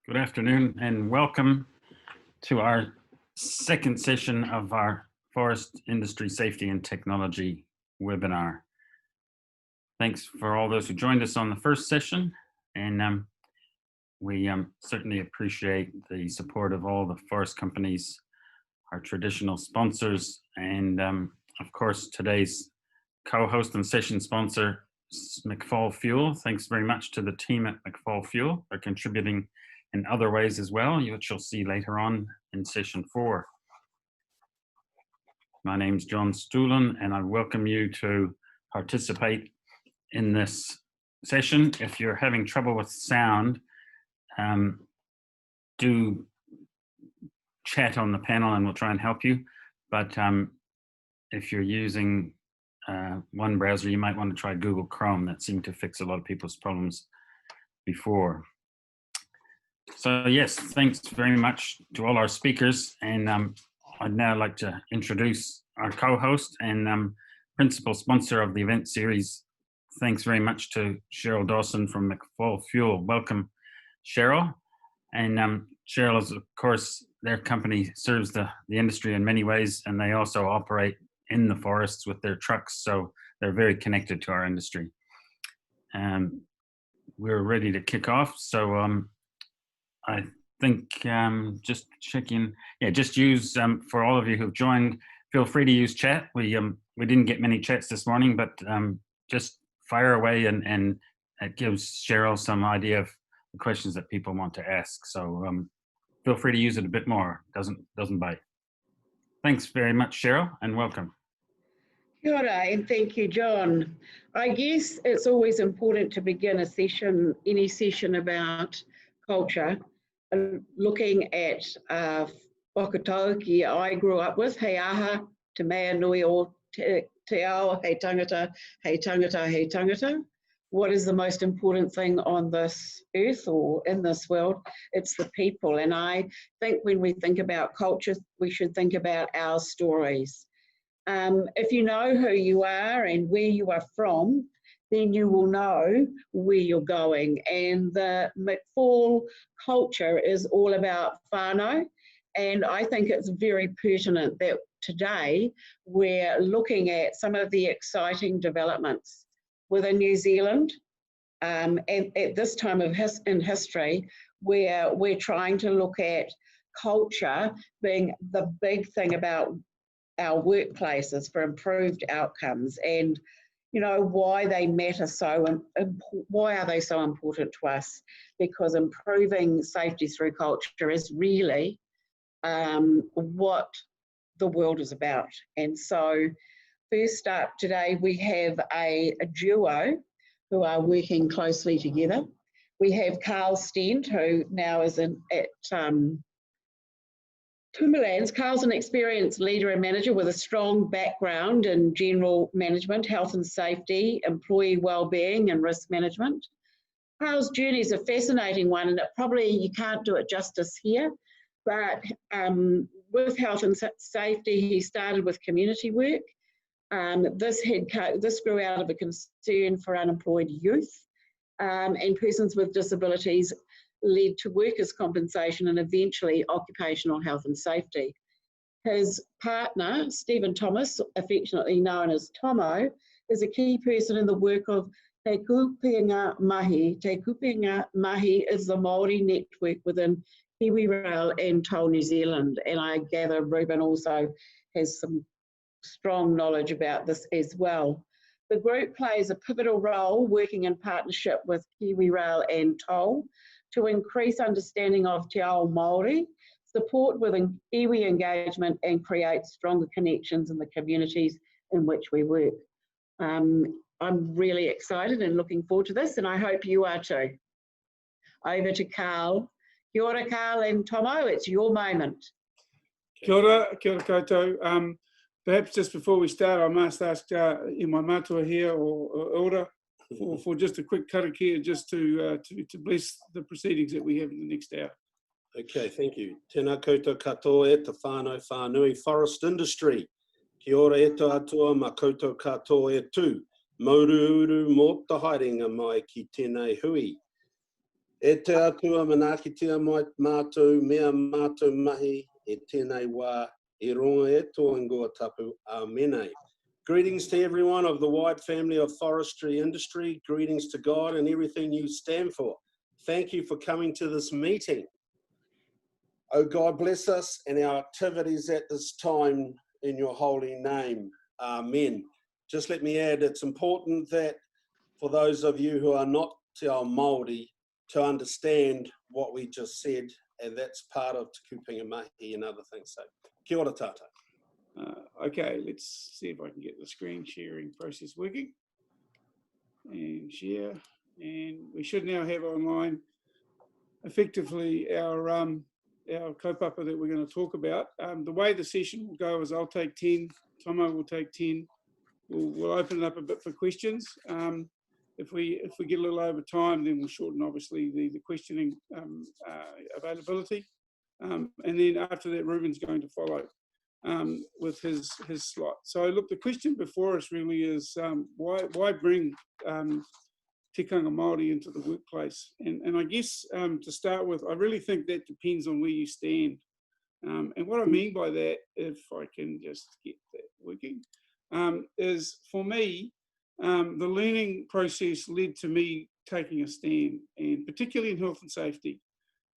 Good afternoon and welcome to our second session of our Forest Industry Safety and Technology webinar. Thanks for all those who joined us on the first session, and we certainly appreciate the support of all the forest companies, our traditional sponsors, and of course today's co-host and session sponsor, McFall Fuel. Thanks very much to the team at McFall Fuel for contributing in other ways as well, which you'll see later on in session 4. My name's John Stoolan, and I welcome you to participate in this session. If you're having trouble with sound, do chat on the panel and we'll try and help you. But if you're using one browser, you might want to try Google Chrome. That seemed to fix a lot of people's problems before. So yes, thanks very much to all our speakers, and I'd now like to introduce our co-host and principal sponsor of the event series. Thanks very much to Sheryl Dawson from McFall Fuel. Welcome, Sheryl. And Sheryl is, of course, their company serves the industry in many ways, and they also operate in the forests with their trucks, so they're very connected to our industry. We're ready to kick off, so I think just checking, just use, for all of you who've joined, feel free to use chat. We didn't get many chats this morning, but just fire away and it gives Sheryl some idea of the questions that people want to ask. So feel free to use it a bit more, doesn't bite. Thanks very much, Sheryl, and welcome. Kia ora, and thank you, John. I guess it's always important to begin a session, any session about culture, looking at whakatauki I grew up with, hei aha, te mea nui o te ao, hei tangata, hei tangata, hei tangata. What is the most important thing on this earth or in this world? It's the people. And I think when we think about culture, we should think about our stories. If you know who you are and where you are from, then you will know where you're going. And the McFall culture is all about whānau. And I think it's very pertinent that today we're looking at some of the exciting developments within New Zealand. And at this time in history, where we're trying to look at culture being the big thing about our workplaces for improved outcomes, and you know why they matter why are they so important to us? Because improving safety through culture is really what the world is about. And so first up today we have a duo who are working closely together. We have Carl Stent, who now is at Timberlands. Carl's an experienced leader and manager with a strong background in general management, health and safety, employee wellbeing and risk management. Carl's journey is a fascinating one, and you can't do it justice here, but with health and safety, he started with community work. This grew out of a concern for unemployed youth and persons with disabilities, led to workers' compensation and eventually occupational health and safety. His partner, Stephen Thomas, affectionately known as Tomo, is a key person in the work of Te Kupenga Mahi. Te Kupenga Mahi is the Maori network within KiwiRail and Toll New Zealand, and I gather Reuben also has some strong knowledge about this as well. The group plays a pivotal role working in partnership with KiwiRail and Toll to increase understanding of Te Ao Māori, support with iwi engagement, and create stronger connections in the communities in which we work. I'm really excited and looking forward to this, and I hope you are too. Over to Carl. Kia ora, Carl and Tomo, it's your moment. Kia ora koutou. Perhaps just before we start, I must ask in my matua here or elder for just a quick karakia, just to bless the proceedings that we have in the next hour. Okay, thank you. Tēnā koutou katoa e te whānau whānui forest industry. Kia ora e te atua ma koutou katoa e tū. Mauru uru mō te haerenga mai ki tēnei hui. E te atua manakitia mai mātou mea mātou mahi e tēnei wā e ronga e tō ingoa tapu. Amenei. Greetings to everyone of the wide family of forestry industry. Greetings to God and everything you stand for. Thank you for coming to this meeting. Oh God, bless us and our activities at this time in your holy name. Amen. Just let me add, it's important that for those of you who are not Te Ao Māori to understand what we just said, and that's part of Te Kupenga Mahi and other things. So, kia ora tata. Okay, let's see if I can get the screen sharing process working. And share. And we should now have online effectively our kaupapa that we're going to talk about. The way the session will go is I'll take 10, Tomo will take 10. We'll open it up a bit for questions. If we get a little over time, then we'll shorten obviously the questioning availability. And then after that, Reuben's going to follow with his slot. So look, the question before us really is why bring tikanga Māori into the workplace? And I guess to start with, I really think that depends on where you stand. And what I mean by that, if I can just get that working, is for me, the learning process led to me taking a stand, and particularly in health and safety.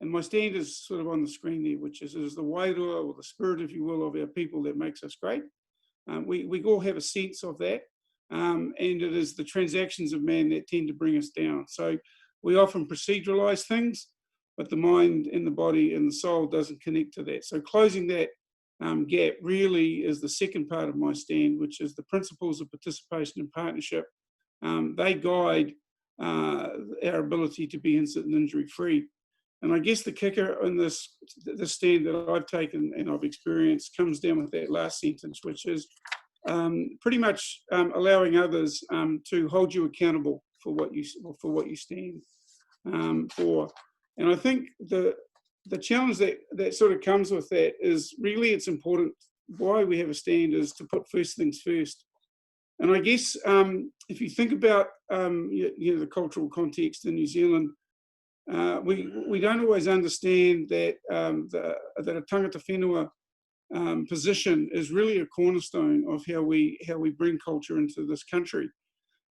And my stand is sort of on the screen there, which is the wairua, or the spirit, if you will, of our people that makes us great. We all have a sense of that. And it is the transactions of man that tend to bring us down. So we often proceduralize things, but the mind and the body and the soul doesn't connect to that. So closing that gap really is the second part of my stand, which is the principles of participation and partnership. They guide our ability to be incident and injury free. And I guess the kicker in this stand that I've taken and I've experienced comes down with that last sentence, which is pretty much allowing others to hold you accountable for what you stand for. And I think the challenge that sort of comes with that is really it's important. Why we have a stand is to put first things first. And I guess if you think about the cultural context in New Zealand, we don't always understand that that a tangata whenua position is really a cornerstone of how we bring culture into this country.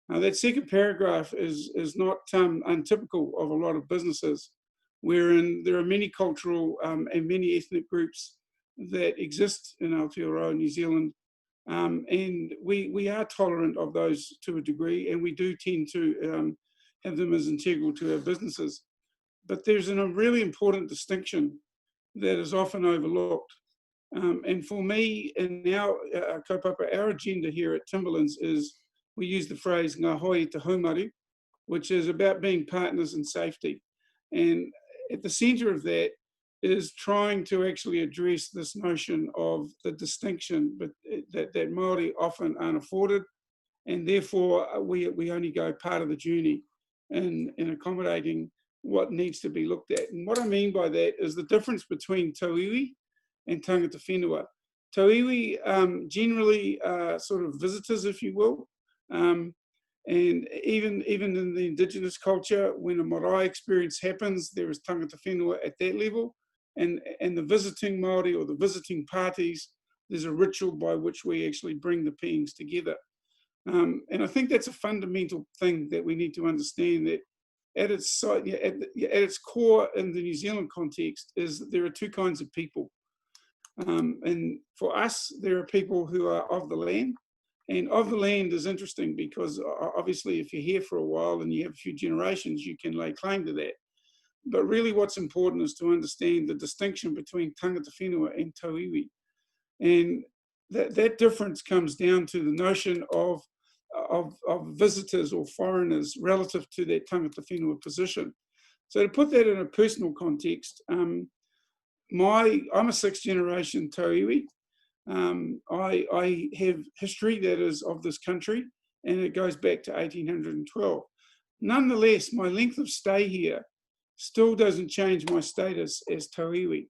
That second paragraph is not untypical of a lot of businesses, wherein there are many cultural and many ethnic groups that exist in Aotearoa, New Zealand, and we are tolerant of those to a degree, and we do tend to have them as integral to our businesses. But there's a really important distinction that is often overlooked. And for me, in our kaupapa, our agenda here at Timberlands is we use the phrase ngā hoi te haumari, which is about being partners in safety. And at the centre of that is trying to actually address this notion of the distinction that Māori often aren't afforded, and therefore we only go part of the journey in accommodating what needs to be looked at. And what I mean by that is the difference between tauiwi and tangata whenua. Tauiwi generally sort of visitors, if you will, and even in the indigenous culture, when a marae experience happens, there is tangata whenua at that level, and the visiting Māori or the visiting parties, there's a ritual by which we actually bring the beings together. And I think that's a fundamental thing that we need to understand, that at its core in the New Zealand context is that there are two kinds of people. And for us, there are people who are of the land. And of the land is interesting because obviously if you're here for a while and you have a few generations, you can lay claim to that. But really what's important is to understand the distinction between tangata whenua and tauiwi. And that difference comes down to the notion of visitors or foreigners relative to that tangata whenua position. So to put that in a personal context, I'm a sixth generation tauiwi. I have history that is of this country, and it goes back to 1812. Nonetheless, my length of stay here still doesn't change my status as tauiwi.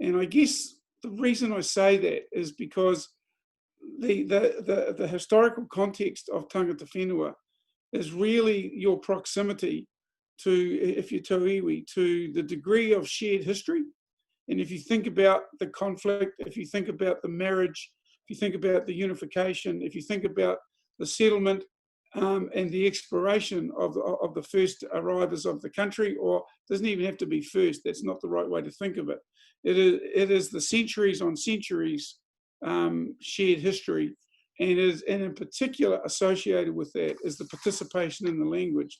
And I guess the reason I say that is because the historical context of tangata whenua is really your proximity to, if you're tau iwi, to the degree of shared history. And if you think about the conflict, if you think about the marriage, if you think about the unification, if you think about the settlement and the exploration of the first arrivals of the country, or doesn't even have to be first, that's not the right way to think of it. It is the centuries on centuries shared history, and in particular associated with that is the participation in the language.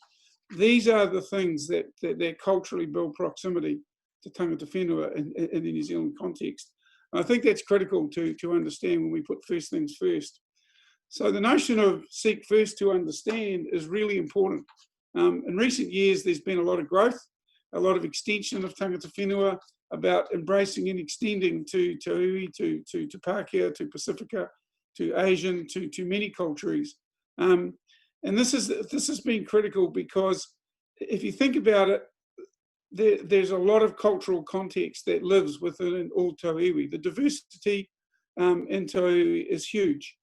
These are the things that culturally build proximity to tangata whenua in the New Zealand context. And I think that's critical to understand when we put first things first. So the notion of seek first to understand is really important. In recent years, there's been a lot of growth, a lot of extension of tangata whenua, about embracing and extending to Te Iwi, to Pākehā, to Pacifica, to Asian, to many cultures. And this has been critical because if you think about it, there's a lot of cultural context that lives within all Te Iwi. The diversity in Te Iwi is huge.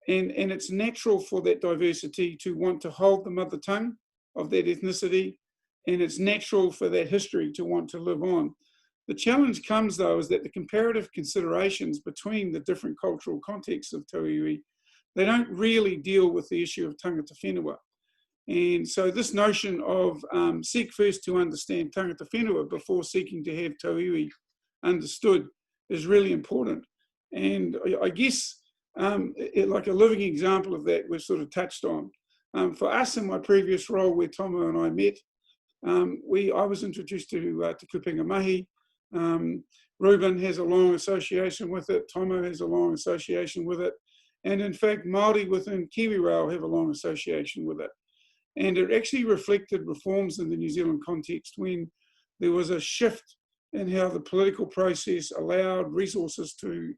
And it's natural for that diversity to want to hold the mother tongue of that ethnicity. And it's natural for that history to want to live on. The challenge comes, though, is that the comparative considerations between the different cultural contexts of Te Iwi, they don't really deal with the issue of tangata whenua. And so this notion of seek first to understand tangata whenua before seeking to have Te Iwi understood is really important. And I guess like a living example of that we've sort of touched on. For us in my previous role where Tomo and I met, I was introduced to Kupenga Mahi. Reuben has a long association with it. Tomo has a long association with it. And in fact, Maori within KiwiRail have a long association with it. And it actually reflected reforms in the New Zealand context when there was a shift in how the political process allowed resources to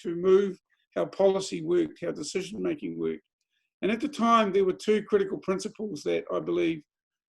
move, how policy worked, how decision-making worked. And at the time, there were two critical principles that I believe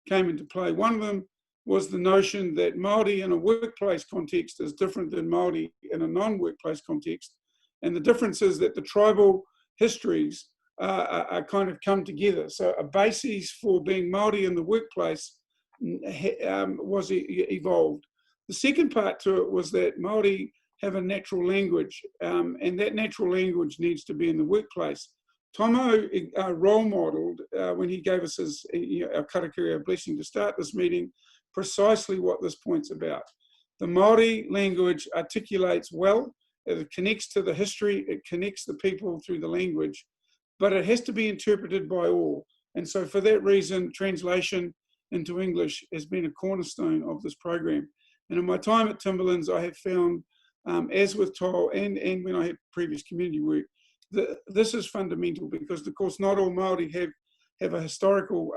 came into play. One of them was the notion that Māori in a workplace context is different than Māori in a non-workplace context. And the difference is that the tribal histories are kind of come together. So a basis for being Māori in the workplace was evolved. The second part to it was that Māori have a natural language, and that natural language needs to be in the workplace. Tomo role modelled, when he gave us our karakuri, our blessing to start this meeting, precisely what this point's about. The Māori language articulates well, it connects to the history, it connects the people through the language, but it has to be interpreted by all. And so for that reason, translation into English has been a cornerstone of this program. And in my time at Timberlands, I have found, as with Tol and when I had previous community work, this is fundamental because, of course, not all Māori have a historical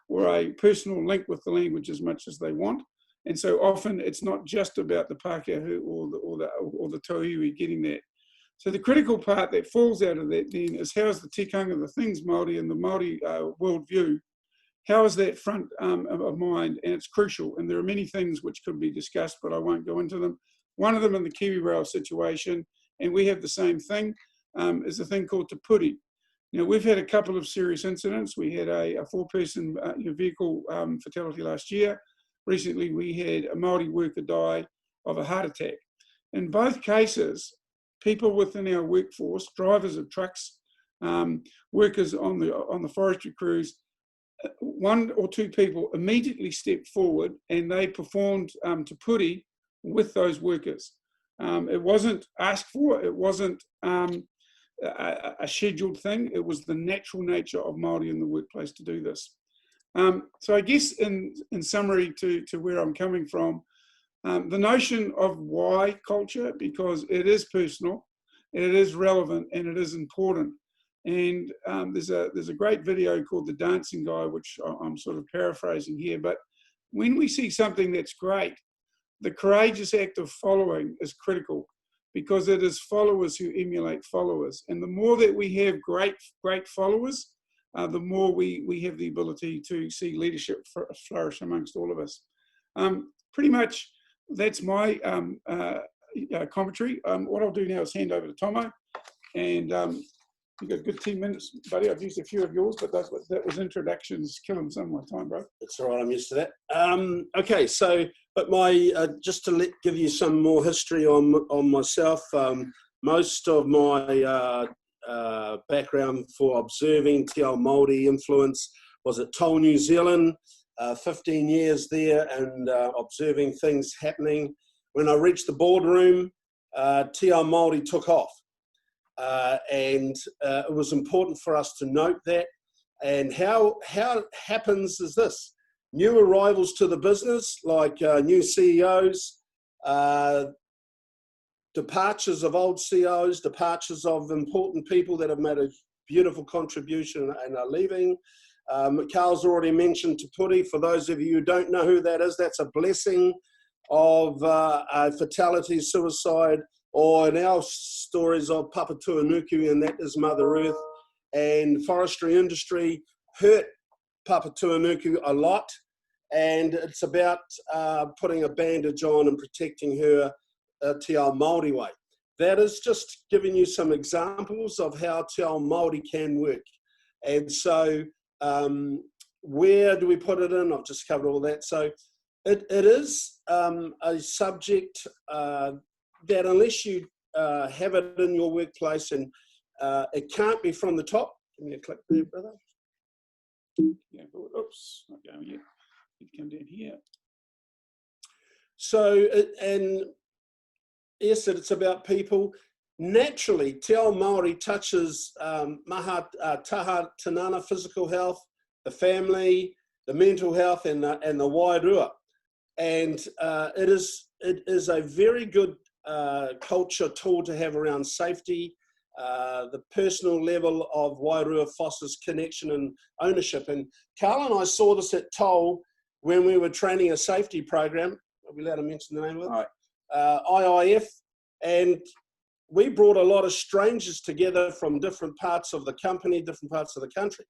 or a personal link with the language as much as they want. And so often it's not just about the Pākehā or the Te Iwi getting that. So the critical part that falls out of that then is how is the tikanga, the things Māori and the Māori worldview, how is that front of mind? And it's crucial. And there are many things which could be discussed, but I won't go into them. One of them in the KiwiRail situation, and we have the same thing, is a thing called Te Puri. Now, we've had a couple of serious incidents. We had a four-person vehicle fatality last year. Recently, we had a Māori worker die of a heart attack. In both cases, people within our workforce, drivers of trucks, workers on the forestry crews, one or two people immediately stepped forward and they performed Te Puri with those workers. It wasn't asked for, it wasn't a scheduled thing, it was the natural nature of Māori in the workplace to do this. So I guess in summary to where I'm coming from, the notion of why culture, because it is personal, it is relevant, and it is important. And there's a great video called The Dancing Guy, which I'm sort of paraphrasing here, but when we see something that's great, the courageous act of following is critical because it is followers who emulate followers. And the more that we have great followers, the more we have the ability to see leadership flourish amongst all of us. Pretty much that's my commentary. What I'll do now is hand over to Tomo, and You got a good 10 minutes, buddy. I've used a few of yours, but that was introductions, killing some of my time, bro. That's all right, I'm used to that. Okay, so, but just to give you some more history on myself, most of my background for observing Te Ao Māori influence was at Toll, New Zealand, 15 years there, and observing things happening. When I reached the boardroom, Te Ao Māori took off. And it was important for us to note that. And how it happens is this: new arrivals to the business, like new CEOs, departures of old CEOs, departures of important people that have made a beautiful contribution and are leaving. McFall's already mentioned Te Puri. For those of you who don't know who that is, that's a blessing of fatality, suicide, or in our stories of Papatūānuku, and that is Mother Earth. And forestry industry hurt Papatūānuku a lot, and it's about putting a bandage on and protecting her Te Ao Māori way. That is just giving you some examples of how Te Ao Māori can work. And so where do we put it in? I've just covered all that. So it is a subject that unless you have it in your workplace, and it can't be from the top. Give me a click there, brother. Yeah, oops, not going yet. It come down here. So, and yes, it's about people. Naturally, Te Ao Māori touches maha taha tinana, physical health, the family, the mental health, and the wairua. And it is a very good culture tool to have around safety. The personal level of wairua fosters connection and ownership. And Carl and I saw this at Toll when we were training a safety program. Are we allowed to mention the name of it? Right. IIF. And we brought a lot of strangers together from different parts of the company, different parts of the country.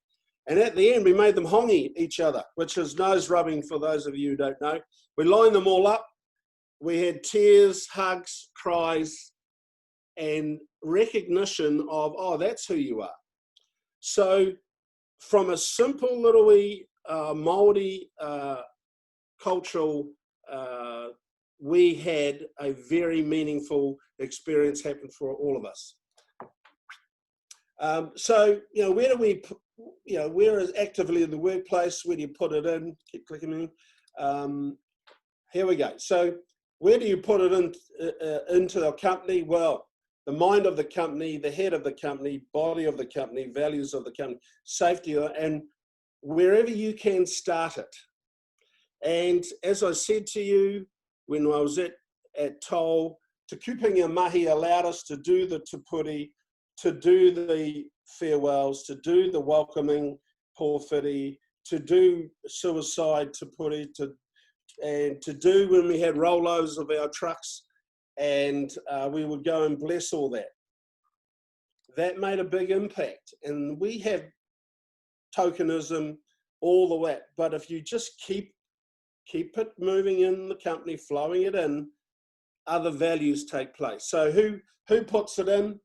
And at the end, we made them hongi each other, which is nose rubbing for those of you who don't know. We lined them all up. We had tears, hugs, cries, and recognition of, oh, that's who you are. So from a simple little Māori cultural, we had a very meaningful experience happen for all of us. So, where do we, where is actively in the workplace, where do you put it in? Keep clicking in. Here we go. So where do you put it into the company? Well, the mind of the company, the head of the company, body of the company, values of the company, safety, and wherever you can start it. And as I said to you, when I was at Toll, Te Kupenga Mahi allowed us to do the Te Puri, to do the farewells, to do the welcoming porphyry, to do suicide Te Puri, and to do when we had rollos of our trucks, and we would go and bless all that. That made a big impact, and we have tokenism, all the way. But if you just keep it moving in the company, flowing it in, other values take place. So who puts it in?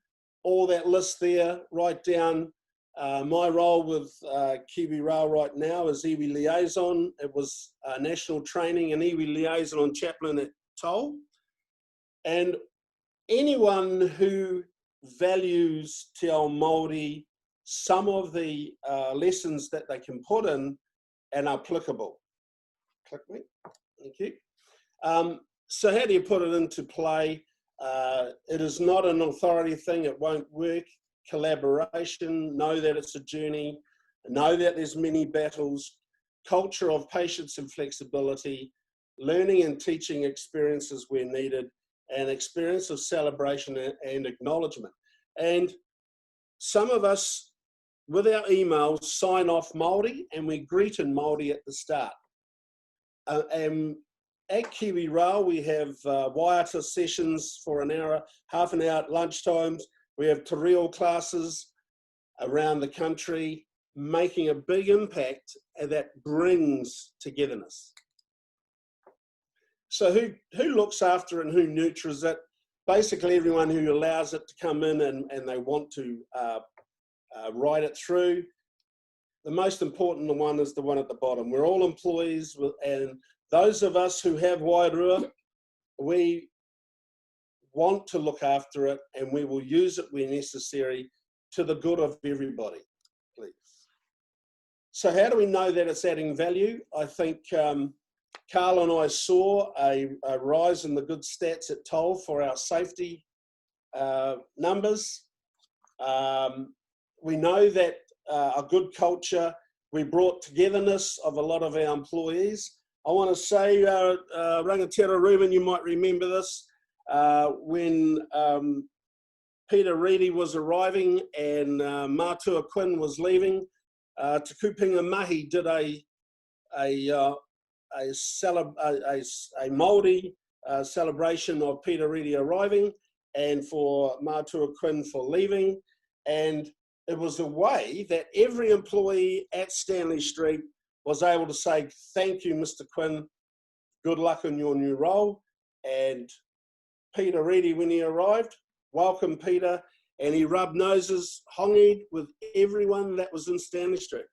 All that list there, write down. My role with KiwiRail right now is iwi liaison. It was national training and iwi liaison on chaplain at Toll. And anyone who values Te Ao Māori, some of the lessons that they can put in and are applicable. Click me, thank you. So how do you put it into play? It is not an authority thing, it won't work. Collaboration, know that it's a journey, know that there's many battles, culture of patience and flexibility, learning and teaching experiences where needed, and experience of celebration and acknowledgement. And some of us, with our emails, sign off Māori, and we greet in Māori at the start. And at KiwiRail, we have waiata sessions for an hour, half an hour at lunchtimes. We have te reo classes around the country, making a big impact that brings togetherness. So who looks after and who nurtures it? Basically everyone who allows it to come in and they want to right it through. The most important one is the one at the bottom. We're all employees, and those of us who have Wairua, we want to look after it, and we will use it where necessary to the good of everybody, please. So how do we know that it's adding value? I think Carl and I saw a rise in the good stats at Toll for our safety numbers. We know that a good culture, we brought togetherness of a lot of our employees. I want to say, Rangatira Reuben, you might remember this, when Peter Reedy was arriving and Matua Quinn was leaving, Te Kupenga Mahi did a Maori celebration of Peter Reedy arriving and for Matua Quinn for leaving. And it was a way that every employee at Stanley Street was able to say, thank you, Mr. Quinn, good luck in your new role. And Peter Reedy, when he arrived, welcome Peter, and he rubbed noses, hongied with everyone that was in Stanley Street.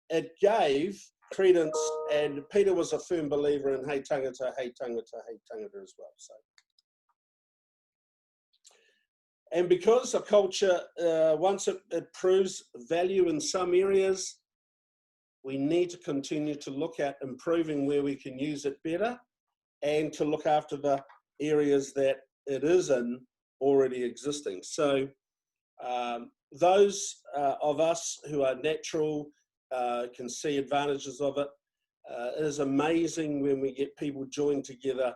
It gave credence, and Peter was a firm believer in hei tangata, hei tangata, hei tangata as well. So. And because a culture, once it proves value in some areas, we need to continue to look at improving where we can use it better and to look after the areas that it is in already existing. So those of us who are natural can see advantages of it. It is amazing when we get people joined together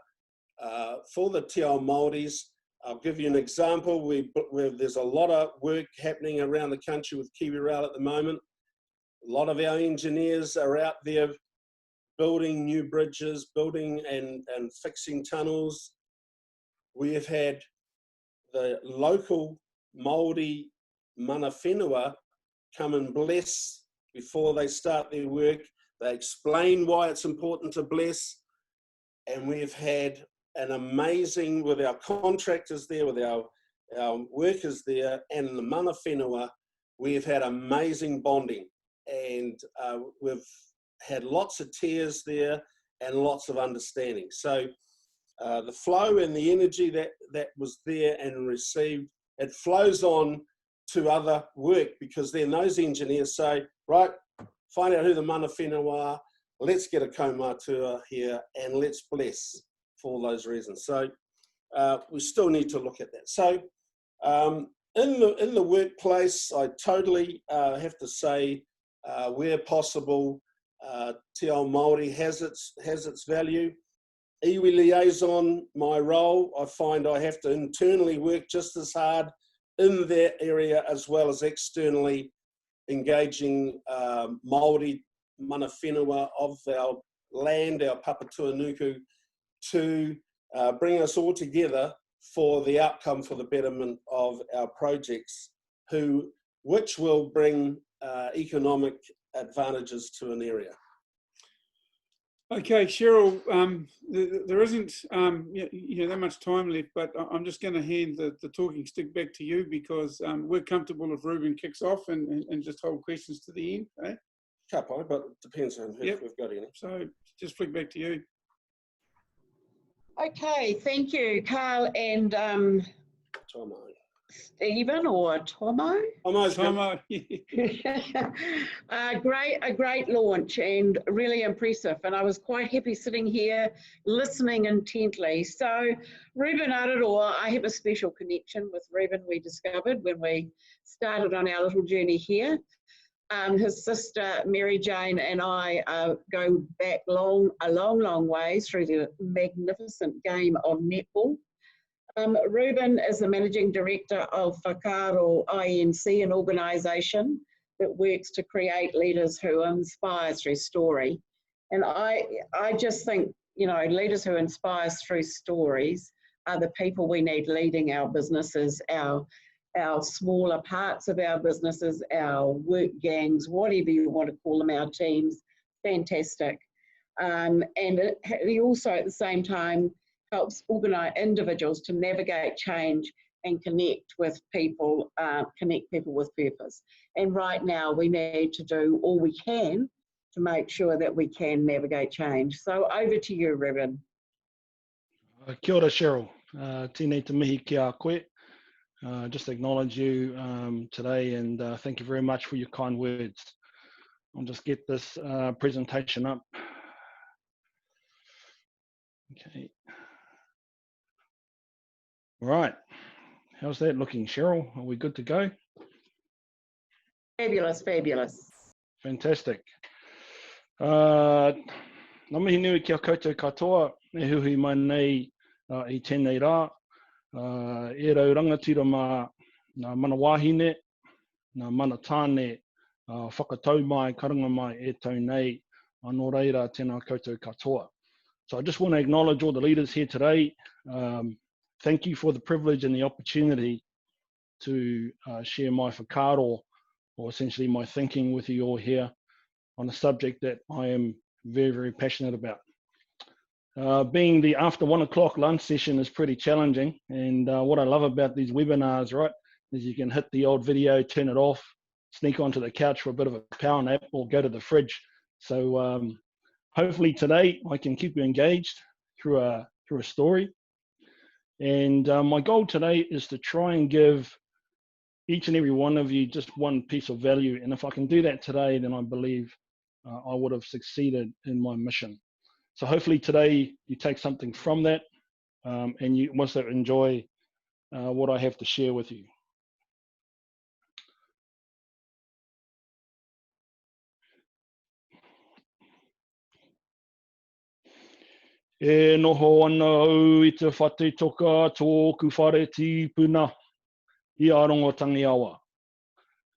for the Te Ao Māoris. I'll give you an example. There's a lot of work happening around the country with KiwiRail at the moment. A lot of our engineers are out there building new bridges, building and fixing tunnels. We have had the local Maori mana whenua come and bless before they start their work. They explain why it's important to bless. And we've had an amazing, with our contractors there, with our workers there, and the mana whenua, we've had amazing bonding. And we've had lots of tears there and lots of understanding. So the flow and the energy that was there and received, it flows on to other work, because then those engineers say, right, find out who the mana whenua are, let's get a kaumatua here and let's bless for all those reasons. So we still need to look at that. So in the workplace, I totally have to say, where possible, Te Ao Māori has its value. Iwi liaison, my role, I find I have to internally work just as hard in that area as well as externally engaging Māori mana whenua of our land, our Papatūānuku, to bring us all together for the outcome, for the betterment of our projects, which will bring economic advantages to an area. Okay, Sheryl, there isn't that much time left, but I'm just going to hand the talking stick back to you, because we're comfortable if Reuben kicks off and just hold questions to the end. Eh? Couple, but it depends on if we've got any. So just flick back to you. Okay, thank you, Carl and Tomo. Stephen or Tomo. Tomo. A great launch and really impressive. And I was quite happy sitting here listening intently. So Reuben Araroa, I have a special connection with Reuben, we discovered when we started on our little journey here. His sister Mary Jane and I go back a long ways through the magnificent game of netball. Reuben is the Managing Director of Whakaaro INC, an organisation that works to create leaders who inspire through story. And I just think, leaders who inspire through stories are the people we need leading our businesses, our smaller parts of our businesses, our work gangs, whatever you want to call them, our teams. Fantastic. And he also at the same time helps organise individuals to navigate change and connect people with purpose. And right now we need to do all we can to make sure that we can navigate change. So over to you, Reuben. Kia ora, Sheryl. Tēnei te mihi ki a koe. Just acknowledge you today, and thank you very much for your kind words. I'll just get this presentation up. Okay. Right. How's that looking, Sheryl? Are we good to go? Fabulous, fabulous. Fantastic. Ngā mihi nui kia koutou katoa, e huhi mai nei I tēnei rā. E rau rangatira mā ngā mana wāhine, ngā mana tāne, whakatau mai, karanga mai e tau nei, anō reira tēnā koutou katoa. So I just want to acknowledge all the leaders here today. Thank you for the privilege and the opportunity to share my whakaaro, or essentially my thinking with you all here on a subject that I am very, very passionate about. Being the after 1 o'clock lunch session is pretty challenging, and what I love about these webinars, right, is you can hit the old video, turn it off, sneak onto the couch for a bit of a power nap, or go to the fridge. So hopefully today I can keep you engaged through a story. And my goal today is to try and give each and every one of you just one piece of value. And if I can do that today, then I believe I would have succeeded in my mission. So hopefully today you take something from that, and you also enjoy what I have to share with you. E noho ana au I te whate toka tōku whare tīpuna I arongotangi awa.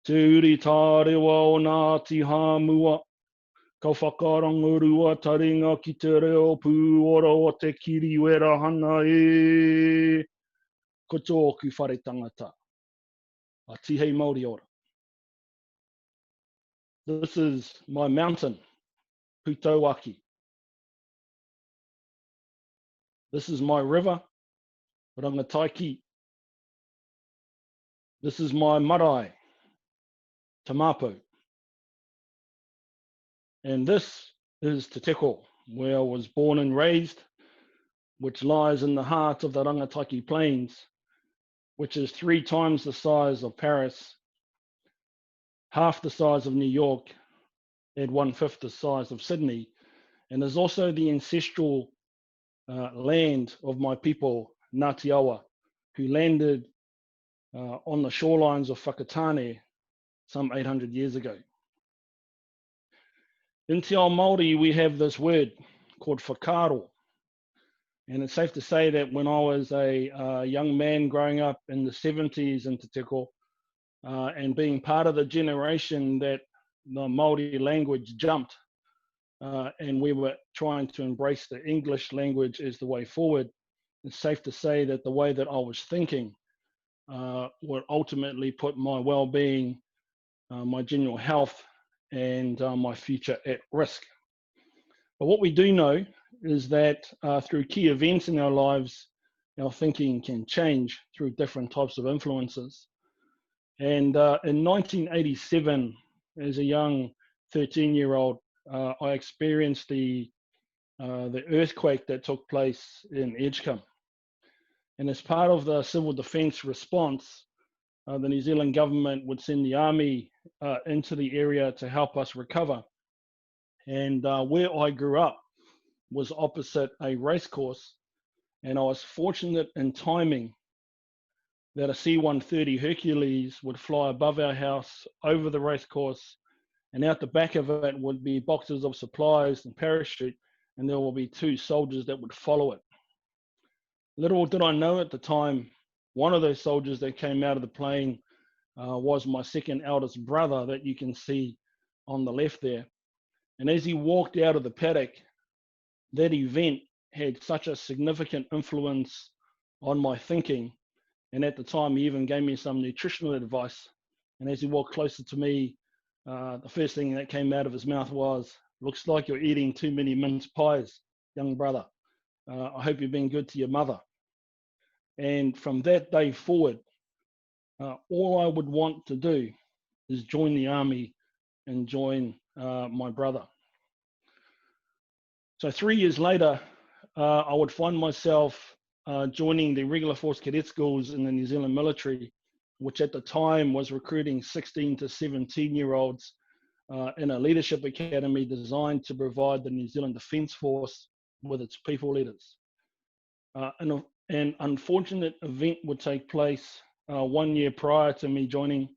Te uri tārewa o nā tiha mua, ka whakarangurua taringa ki te reo pūora o te kiri wera hana e, ko tōku whare tangata. A tihei Māori ora. This is my mountain, Putauaki. This is my river, Rangataiki. This is my marae, Tamapu. And this is Te Teko, where I was born and raised, which lies in the heart of the Rangataiki Plains, which is 3 times the size of Paris, half the size of New York, and 1/5 the size of Sydney, and is also the ancestral land of my people, Ngāti Awa, who landed on the shorelines of Whakatane some 800 years ago. In Te Ao Māori, we have this word called Whakaaro. And it's safe to say that when I was a young man growing up in the 70s in Te Teko, and being part of the generation that the Māori language jumped, and we were trying to embrace the English language as the way forward, it's safe to say that the way that I was thinking would ultimately put my well-being, my general health, and my future at risk. But what we do know is that through key events in our lives, our thinking can change through different types of influences. And in 1987, as a young 13-year-old, I experienced the earthquake that took place in Edgecombe. And as part of the civil defence response, the New Zealand government would send the army into the area to help us recover. And where I grew up was opposite a racecourse, and I was fortunate in timing that a C-130 Hercules would fly above our house over the racecourse, and out the back of it would be boxes of supplies and parachute, and there will be 2 soldiers that would follow it. Little did I know at the time, one of those soldiers that came out of the plane was my second eldest brother that you can see on the left there. And as he walked out of the paddock, that event had such a significant influence on my thinking. And at the time, he even gave me some nutritional advice. And as he walked closer to me, the first thing that came out of his mouth was, "Looks like you're eating too many mince pies, young brother. I hope you've been good to your mother." And from that day forward, all I would want to do is join the army and join my brother. So 3 years later, I would find myself joining the regular force cadet schools in the New Zealand military, which at the time was recruiting 16 to 17-year-olds in a leadership academy designed to provide the New Zealand Defence Force with its people leaders. An unfortunate event would take place 1 year prior to me joining,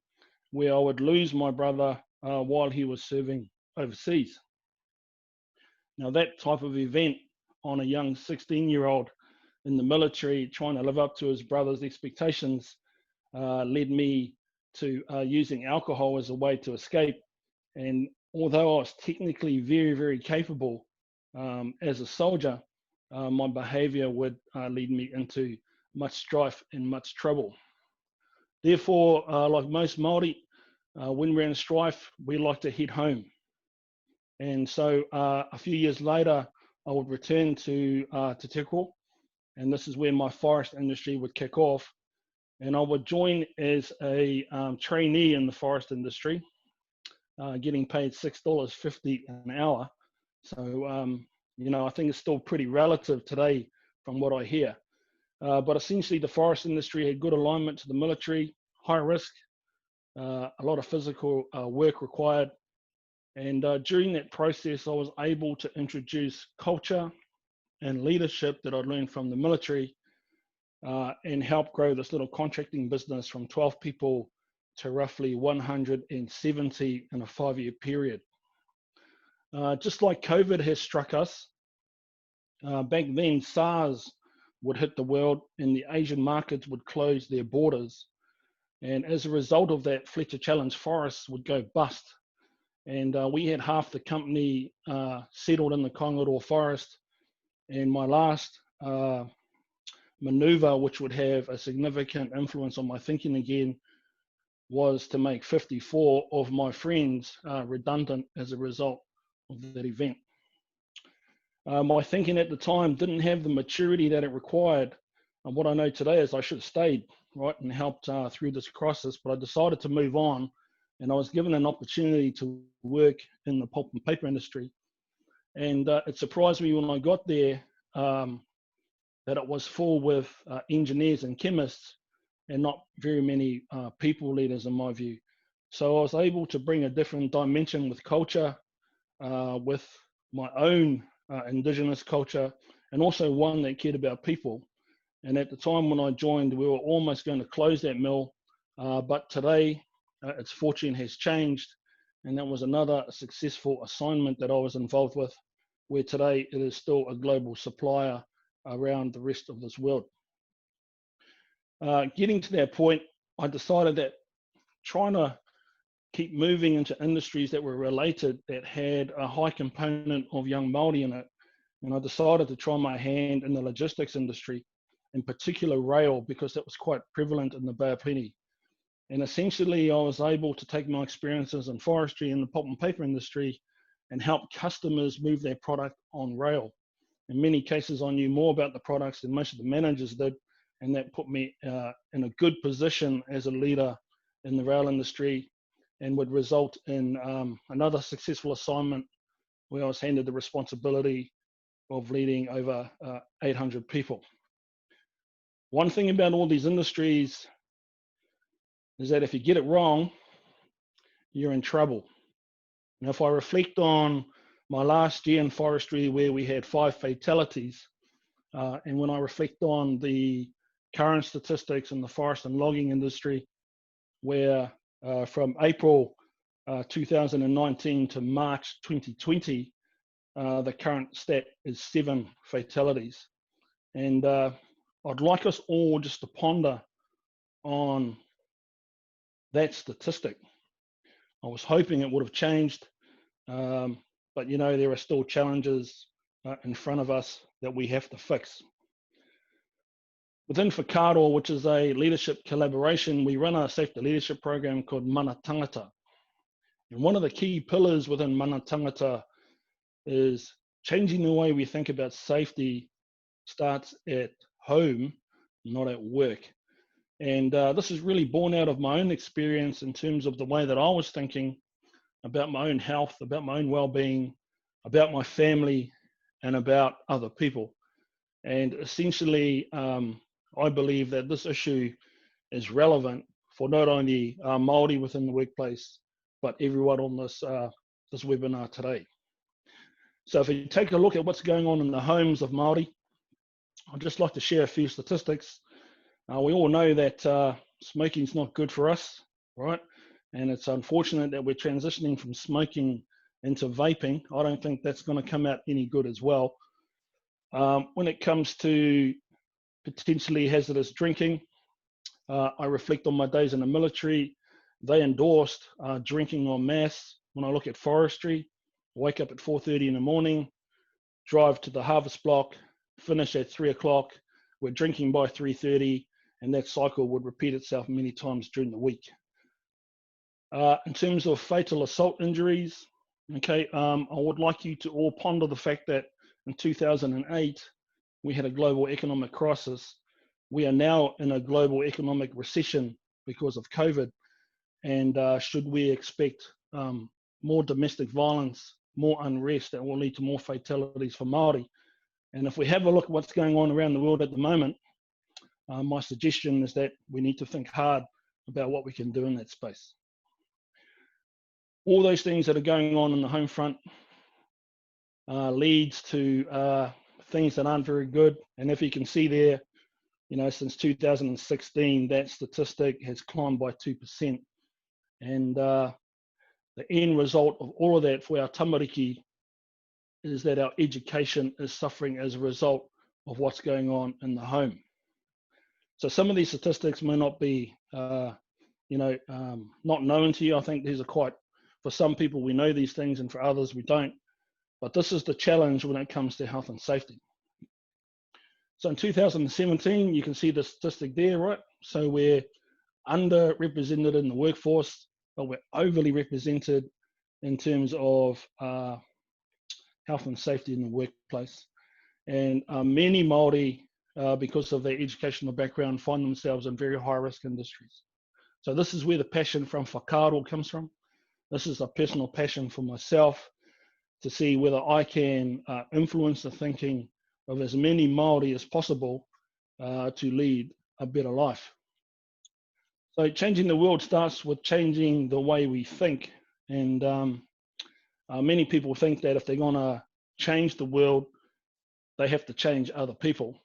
where I would lose my brother while he was serving overseas. Now, that type of event on a young 16-year-old in the military trying to live up to his brother's expectations led me to using alcohol as a way to escape. And although I was technically very, very capable as a soldier, my behavior would lead me into much strife and much trouble. Therefore, like most Maori, when we're in strife, we like to head home. And so a few years later, I would return to Te Teko, and this is where my forest industry would kick off. And I would join as a trainee in the forest industry, getting paid $6.50 an hour. So, you know, I think it's still pretty relative today from what I hear. But essentially, the forest industry had good alignment to the military, high risk, a lot of physical work required. And during that process, I was able to introduce culture and leadership that I'd learned from the military and help grow this little contracting business from 12 people to roughly 170 in a 5-year period. Just like COVID has struck us, back then SARS would hit the world and the Asian markets would close their borders. And as a result of that, Fletcher Challenge forests would go bust. And we had half the company settled in the Kaingaroa forest. And my last maneuver, which would have a significant influence on my thinking again, was to make 54 of my friends redundant as a result of that event. My thinking at the time didn't have the maturity that it required. And what I know today is I should have stayed, right, and helped through this crisis, but I decided to move on, and I was given an opportunity to work in the pulp and paper industry. And it surprised me when I got there that it was full with engineers and chemists and not very many people leaders, in my view. So I was able to bring a different dimension with culture, with my own indigenous culture, and also one that cared about people. And at the time when I joined, we were almost going to close that mill, but today its fortune has changed, and that was another successful assignment that I was involved with, where today it is still a global supplier around the rest of this world. Getting to that point, I decided that trying to keep moving into industries that were related, that had a high component of young Maori in it, and I decided to try my hand in the logistics industry, in particular rail, because that was quite prevalent in the Bay of Plenty. And essentially, I was able to take my experiences in forestry and the pulp and paper industry and help customers move their product on rail. In many cases, I knew more about the products than most of the managers did, and that put me in a good position as a leader in the rail industry, and would result in another successful assignment where I was handed the responsibility of leading over 800 people. One thing about all these industries is that if you get it wrong, you're in trouble. Now, if I reflect on my last year in forestry, where we had 5 fatalities, and when I reflect on the current statistics in the forest and logging industry, where from April 2019 to March 2020, the current stat is 7 fatalities. And I'd like us all just to ponder on that statistic. I was hoping it would have changed, but you know, there are still challenges in front of us that we have to fix. Within Whakaaro, which is a leadership collaboration, we run a safety leadership program called Mana Tangata. And one of the key pillars within Mana Tangata is changing the way we think about safety starts at home, not at work. And this is really born out of my own experience in terms of the way that I was thinking about my own health, about my own well-being, about my family, and about other people. And essentially, I believe that this issue is relevant for not only Maori within the workplace, but everyone on this webinar today. So if you take a look at what's going on in the homes of Maori, I'd just like to share a few statistics. We all know that smoking is not good for us, right? And it's unfortunate that we're transitioning from smoking into vaping. I don't think that's going to come out any good as well. When it comes to potentially hazardous drinking, I reflect on my days in the military. They endorsed drinking en masse. When I look at forestry, wake up at 4:30 in the morning, drive to the harvest block, finish at 3 o'clock. We're drinking by 3:30, and that cycle would repeat itself many times during the week. In terms of fatal assault injuries, okay, I would like you to all ponder the fact that in 2008, we had a global economic crisis. We are now in a global economic recession because of COVID. And should we expect more domestic violence, more unrest that will lead to more fatalities for Maori? And if we have a look at what's going on around the world at the moment, my suggestion is that we need to think hard about what we can do in that space. All those things that are going on in the home front leads to things that aren't very good. And if you can see there, you know, since 2016, that statistic has climbed by 2%. And the end result of all of that for our tamariki is that our education is suffering as a result of what's going on in the home. So some of these statistics may not be, not known to you. I think these are quite, for some people we know these things and for others we don't. But this is the challenge when it comes to health and safety. So in 2017, you can see the statistic there, right? So we're underrepresented in the workforce, but we're overly represented in terms of health and safety in the workplace. And many Maori, because of their educational background, find themselves in very high-risk industries. So this is where the passion from Whakaaro comes from. This is a personal passion for myself to see whether I can influence the thinking of as many Maori as possible to lead a better life. So changing the world starts with changing the way we think. And many people think that if they're gonna change the world, they have to change other people.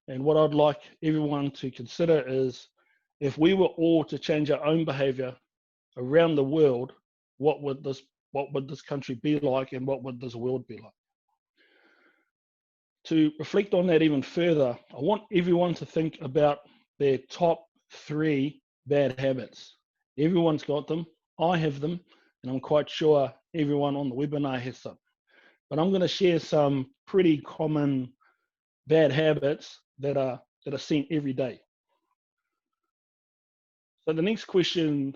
And what I'd like everyone to consider is, if we were all to change our own behavior around the world, what would this country be like, and what would this world be like? To reflect on that even further, I want everyone to think about their top 3 bad habits. Everyone's got them. I have them, and I'm quite sure everyone on the webinar has some. But I'm going to share some pretty common bad habits that are seen every day. So the next question,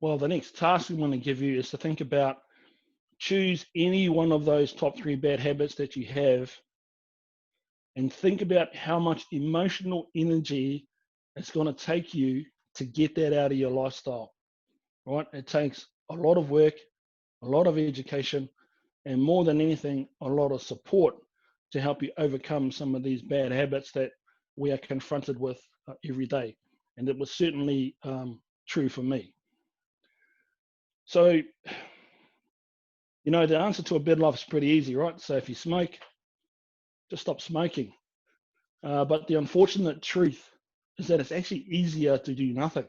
well, the next task we want to give you is to think about, choose any one of those top 3 bad habits that you have, and think about how much emotional energy it's going to take you to get that out of your lifestyle, right? It takes a lot of work, a lot of education, and more than anything, a lot of support to help you overcome some of these bad habits that we are confronted with every day. And it was certainly true for me. So, the answer to a better life is pretty easy, right? So if you smoke, just stop smoking. But the unfortunate truth is that it's actually easier to do nothing.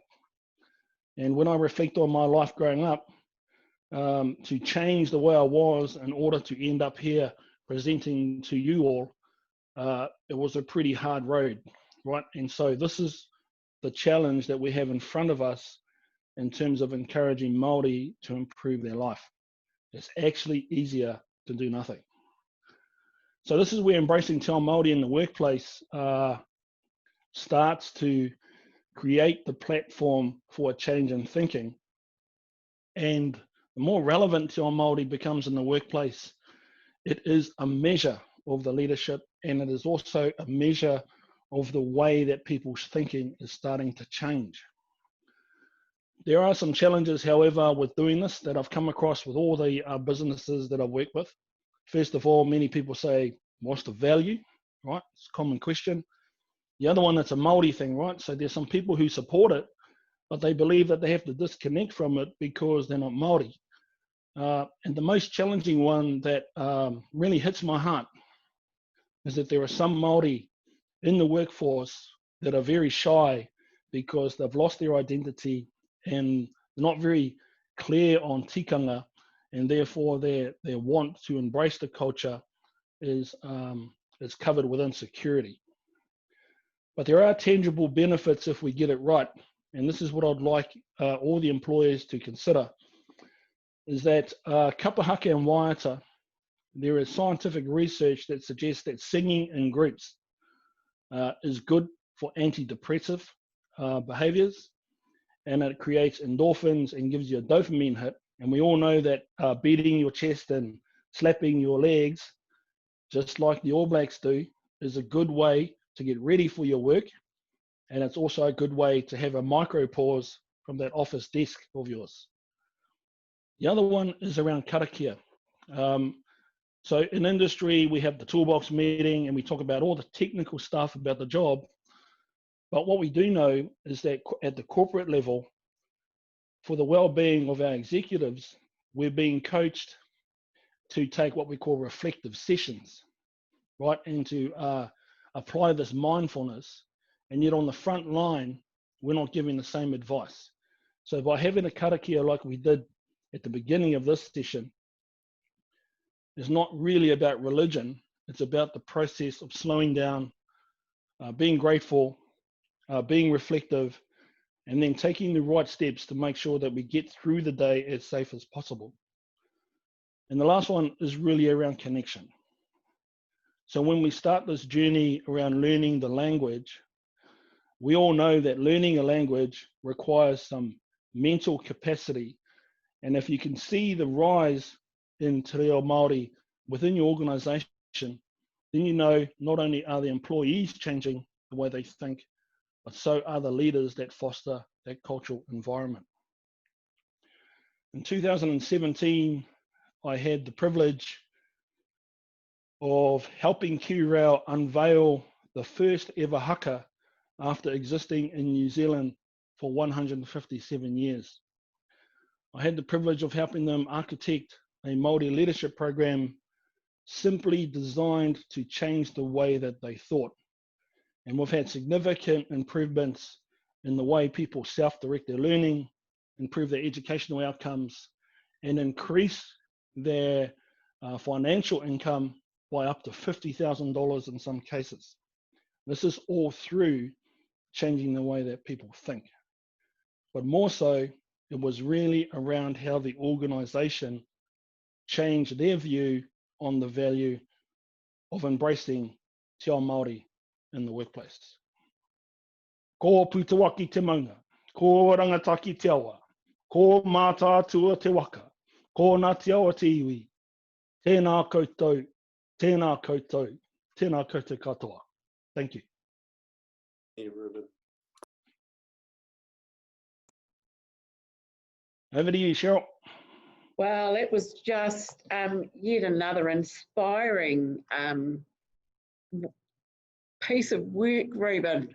And when I reflect on my life growing up, to change the way I was in order to end up here presenting to you all, it was a pretty hard road, right? And so this is the challenge that we have in front of us in terms of encouraging Maori to improve their life. It's actually easier to do nothing. So this is where embracing Te Ao Māori in the workplace starts to create the platform for a change in thinking. And the more relevant Te Ao Māori becomes in the workplace, it is a measure of the leadership, and it is also a measure of the way that people's thinking is starting to change. There are some challenges, however, with doing this that I've come across with all the businesses that I've worked with. First of all, many people say, what's the value, right? It's a common question. The other one, it's a Maori thing, right? So there's some people who support it, but they believe that they have to disconnect from it because they're not Maori. And the most challenging one that really hits my heart is that there are some Maori in the workforce that are very shy because they've lost their identity and they're not very clear on tikanga, and therefore their want to embrace the culture is covered with insecurity. But there are tangible benefits if we get it right, and this is what I'd like all the employers to consider, is that kapahaka and waiata, there is scientific research that suggests that singing in groups is good for antidepressive behaviors, and it creates endorphins and gives you a dopamine hit. And we all know that beating your chest and slapping your legs, just like the All Blacks do, is a good way to get ready for your work. And it's also a good way to have a micro pause from that office desk of yours. The other one is around karakia. So in industry, we have the toolbox meeting and we talk about all the technical stuff about the job. But what we do know is that at the corporate level, for the well-being of our executives, we're being coached to take what we call reflective sessions, right? And to apply this mindfulness. And yet on the front line, we're not giving the same advice. So by having a karakia like we did at the beginning of this session, it's not really about religion. It's about the process of slowing down, being grateful, being reflective, and then taking the right steps to make sure that we get through the day as safe as possible. And the last one is really around connection. So when we start this journey around learning the language, we all know that learning a language requires some mental capacity. And if you can see the rise in Te Ao Māori within your organization, then you know not only are the employees changing the way they think, but so are the leaders that foster that cultural environment. In 2017, I had the privilege of helping KiwiRail unveil the first ever haka after existing in New Zealand for 157 years. I had the privilege of helping them architect a Māori leadership program simply designed to change the way that they thought. And we've had significant improvements in the way people self-direct their learning, improve their educational outcomes, and increase their financial income by up to $50,000 in some cases. This is all through changing the way that people think. But more so, it was really around how the organization changed their view on the value of embracing Te Ao Māori in the workplace. Ko putawaki te maunga, ko rangataki te awa, ko mātā tua te waka, ko ngā te awa te iwi, tēnā koutou, tēnā koutou, tēnā koutou katoa. Thank you. Hey, Reuben. Over to you, Sheryl. Well, it was just yet another inspiring piece of work, Reuben.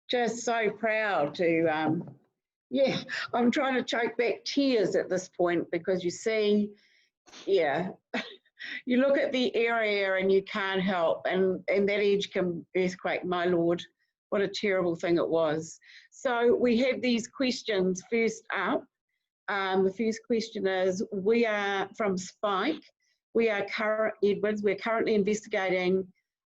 Just so proud to, yeah, I'm trying to choke back tears at this point because you see, yeah, you look at the area and you can't help, and that Edgecombe earthquake, my Lord, what a terrible thing it was. So we have these questions first up. The first question is, we are from Spike. We are Edwards. We're currently investigating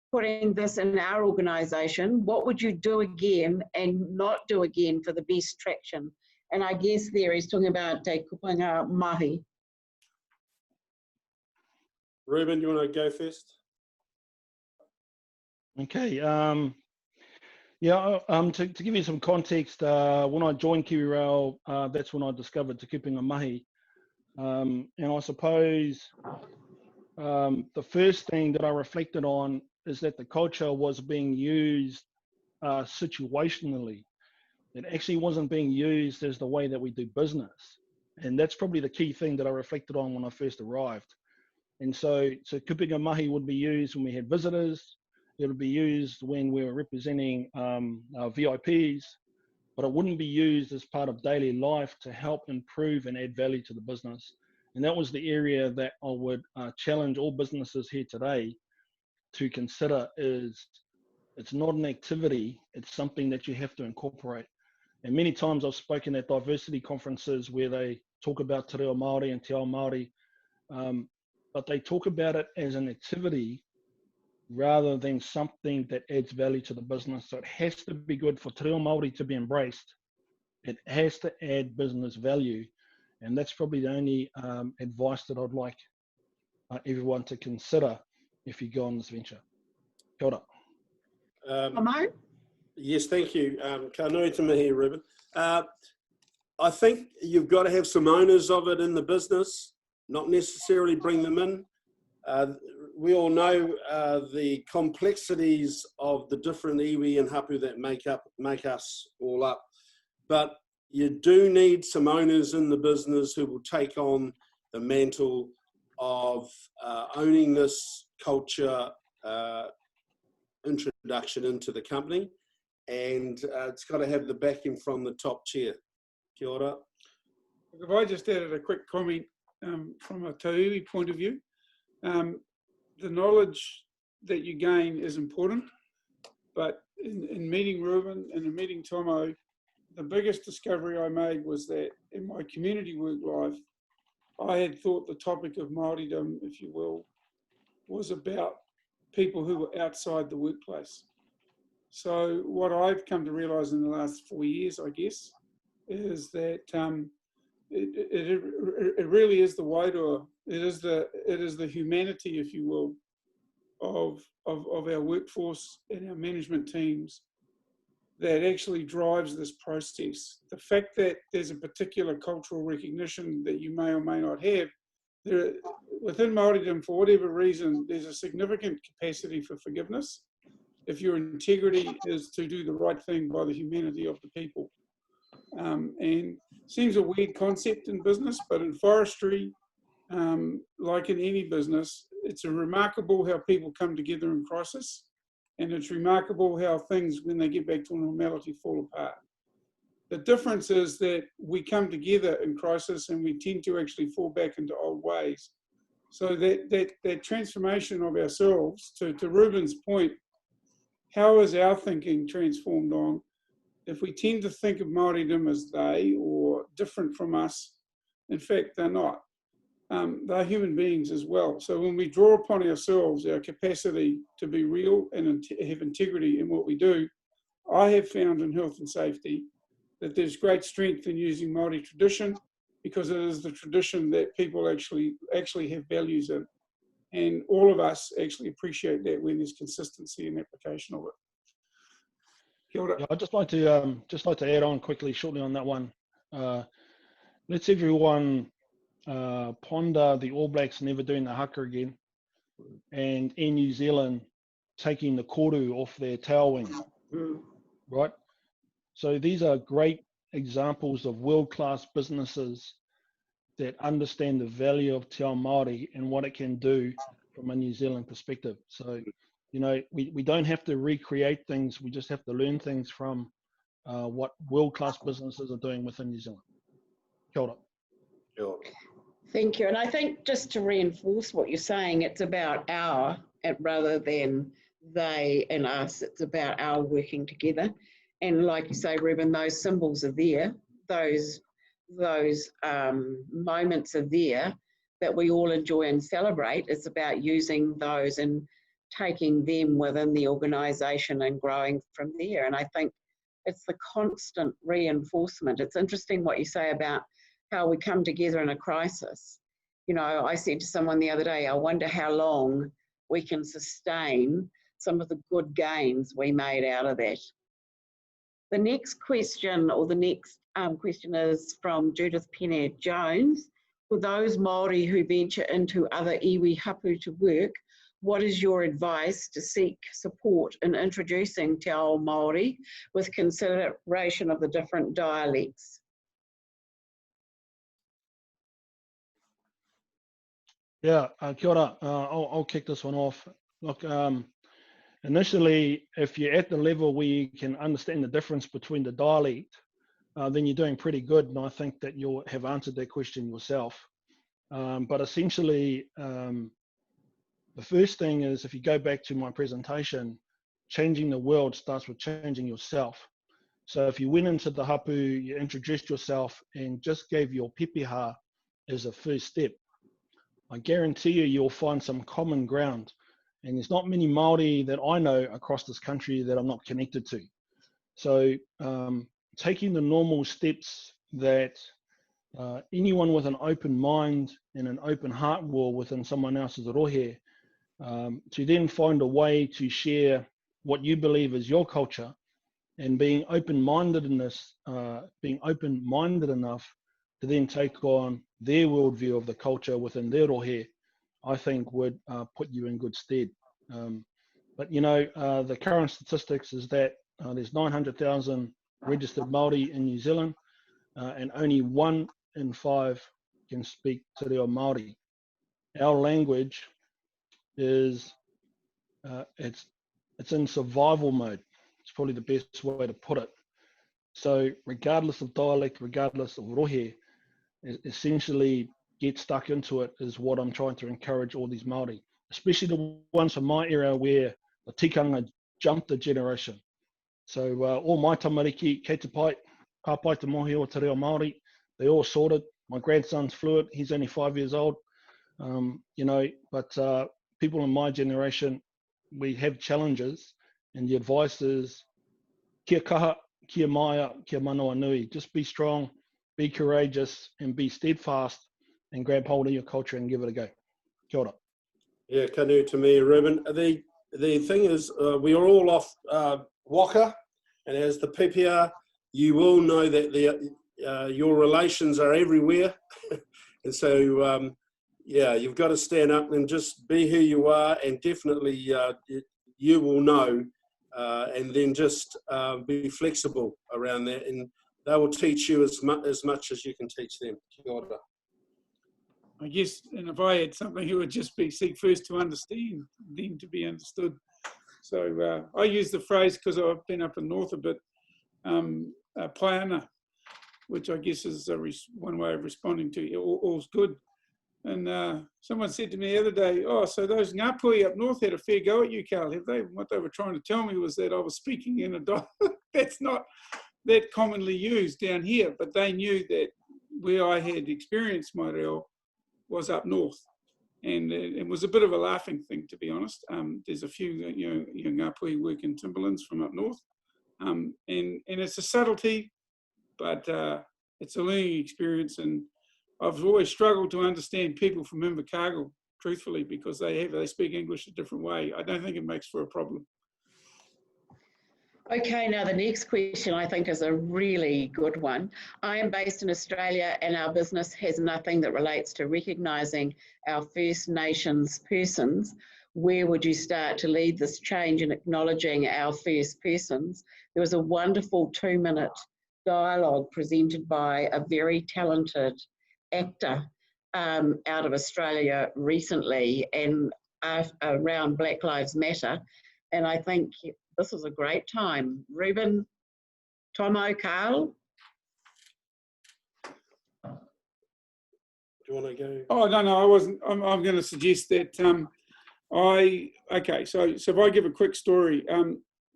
putting this in our organisation. What would you do again and not do again for the best traction? And I guess there he's talking about Te Kupenga Mahi. Reuben, you want to go first? Okay. Yeah, to give you some context, when I joined KiwiRail, that's when I discovered Te Kupenga Mahi. And I suppose the first thing that I reflected on is that the culture was being used situationally. It actually wasn't being used as the way that we do business. And that's probably the key thing that I reflected on when I first arrived. And so Kupenga Mahi would be used when we had visitors. It would be used when we were representing our VIPs, but it wouldn't be used as part of daily life to help improve and add value to the business. And that was the area that I would challenge all businesses here today to consider. Is it's not an activity, it's something that you have to incorporate. And many times I've spoken at diversity conferences where they talk about Te Ao Māori and Te Ao Māori, but they talk about it as an activity rather than something that adds value to the business. So it has to be good for Te Ao Māori to be embraced. It has to add business value. And that's probably the only advice that I'd like everyone to consider if you go on this venture. Kia ora. Yes, thank you. Ka nui te mihi, Reuben. I think you've got to have some owners of it in the business, not necessarily bring them in. We all know the complexities of the different iwi and hapu that make us all up. But you do need some owners in the business who will take on the mantle of owning this culture introduction into the company. And it's got to have the backing from the top chair. Kia ora. If I just added a quick comment from a te iwi point of view, the knowledge that you gain is important, but in meeting Reuben and in meeting Tomo, the biggest discovery I made was that in my community work life, I had thought the topic of Māoridom, if you will, was about people who were outside the workplace. So what I've come to realise in the last 4 years, I guess, is that it really is the wairua, it is the humanity, if you will, of our workforce and our management teams that actually drives this process. The fact that there's a particular cultural recognition that you may or may not have, within Māoridom, for whatever reason, there's a significant capacity for forgiveness if your integrity is to do the right thing by the humanity of the people. And seems a weird concept in business, but in forestry, like in any business, it's remarkable how people come together in crisis, and it's remarkable how things, when they get back to normality, fall apart. The difference is that we come together in crisis and we tend to actually fall back into old ways. So that transformation of ourselves, to Reuben's point, how is our thinking transformed on? If we tend to think of Māoridom as they or different from us, in fact, they're not. They're human beings as well. So when we draw upon ourselves, our capacity to be real and have integrity in what we do, I have found in health and safety that there's great strength in using Māori tradition, because it is the tradition that people actually have values in. And all of us actually appreciate that when there's consistency in application of it. Kia ora. Yeah, I'd just like to add on quickly, shortly on that one. Let's everyone ponder the All Blacks never doing the haka again, and in New Zealand taking the koru off their tailwing, right? So these are great examples of world-class businesses that understand the value of Te Ao Māori and what it can do from a New Zealand perspective. So, you know, we don't have to recreate things, we just have to learn things from what world-class businesses are doing within New Zealand. Kia ora. Kia ora. Thank you. And I think just to reinforce what you're saying, it's about our, rather than they and us, it's about our working together. And like you say, Reuben, those symbols are there, those moments are there that we all enjoy and celebrate. It's about using those and taking them within the organisation and growing from there. And I think it's the constant reinforcement. It's interesting what you say about how we come together in a crisis. You know, I said to someone the other day, I wonder how long we can sustain some of the good gains we made out of that. The next question, or the next question, is from Judith Pennant Jones. For those Māori who venture into other iwi hapu to work, what is your advice to seek support in introducing Te Ao Māori with consideration of the different dialects? Yeah, kia ora. I'll kick this one off. Look, initially, if you're at the level where you can understand the difference between the dialect, then you're doing pretty good. And I think that you'll have answered that question yourself. But essentially, the first thing is, if you go back to my presentation, changing the world starts with changing yourself. So if you went into the hapu, you introduced yourself and just gave your pepeha as a first step, I guarantee you'll find some common ground. And there's not many Maori that I know across this country that I'm not connected to. So taking the normal steps that anyone with an open mind and an open heart will within someone else's rohe, to then find a way to share what you believe is your culture, and being open-minded in this, being open-minded enough to then take on their worldview of the culture within their rohe, I think would put you in good stead. But you know, the current statistics is that there's 900,000 registered Māori in New Zealand, and only 1 in 5 can speak Te Ao Māori. Our language is it's in survival mode. It's probably the best way to put it. So regardless of dialect, regardless of rohe, essentially get stuck into it is what I'm trying to encourage all these Māori, especially the ones from my era where the tikanga jumped a generation. So all my tamariki, kei te pai, pāpai te mohi o Te Reo Māori, they all sorted. My grandson's fluent, he's only 5 years old. You know, but people in my generation, we have challenges, and the advice is kia kaha, kia maia, kia manoa nui. Just be strong, be courageous, and be steadfast, and grab hold of your culture and give it a go. Kia ora. Yeah, kanu to me, Reuben. The thing is, we are all off waka, and as the PPR, you will know that your relations are everywhere. And so, yeah, you've got to stand up and just be who you are, and definitely you will know, and then just be flexible around that, and they will teach you as much as you can teach them. Kia ora. I guess, and if I had something, it would just be seek first to understand, then to be understood. So I use the phrase, because I've been up in north a bit, paiana, which I guess is one way of responding to all's good. And someone said to me the other day, oh, so those ngāpui up north had a fair go at you, Carl, have they? What they were trying to tell me was that I was speaking in a dialect that's not that commonly used down here, but they knew that where I had experienced my reo was up north. And it was a bit of a laughing thing, to be honest. There's a few ngāpui work in Timberlands from up north. And it's a subtlety, but it's a learning experience. And I've always struggled to understand people from Invercargill, truthfully, because they speak English a different way. I don't think it makes for a problem. Okay, now the next question I think is a really good one. I am based in Australia, and our business has nothing that relates to recognising our First Nations persons. Where would you start to lead this change in acknowledging our First persons? There was a wonderful 2-minute dialogue presented by a very talented actor out of Australia recently, and around Black Lives Matter. And I think this was a great time. Reuben, Tomo, Carl? Do you want to go? Oh, no, I wasn't. I'm going to suggest that okay, so if I give a quick story, I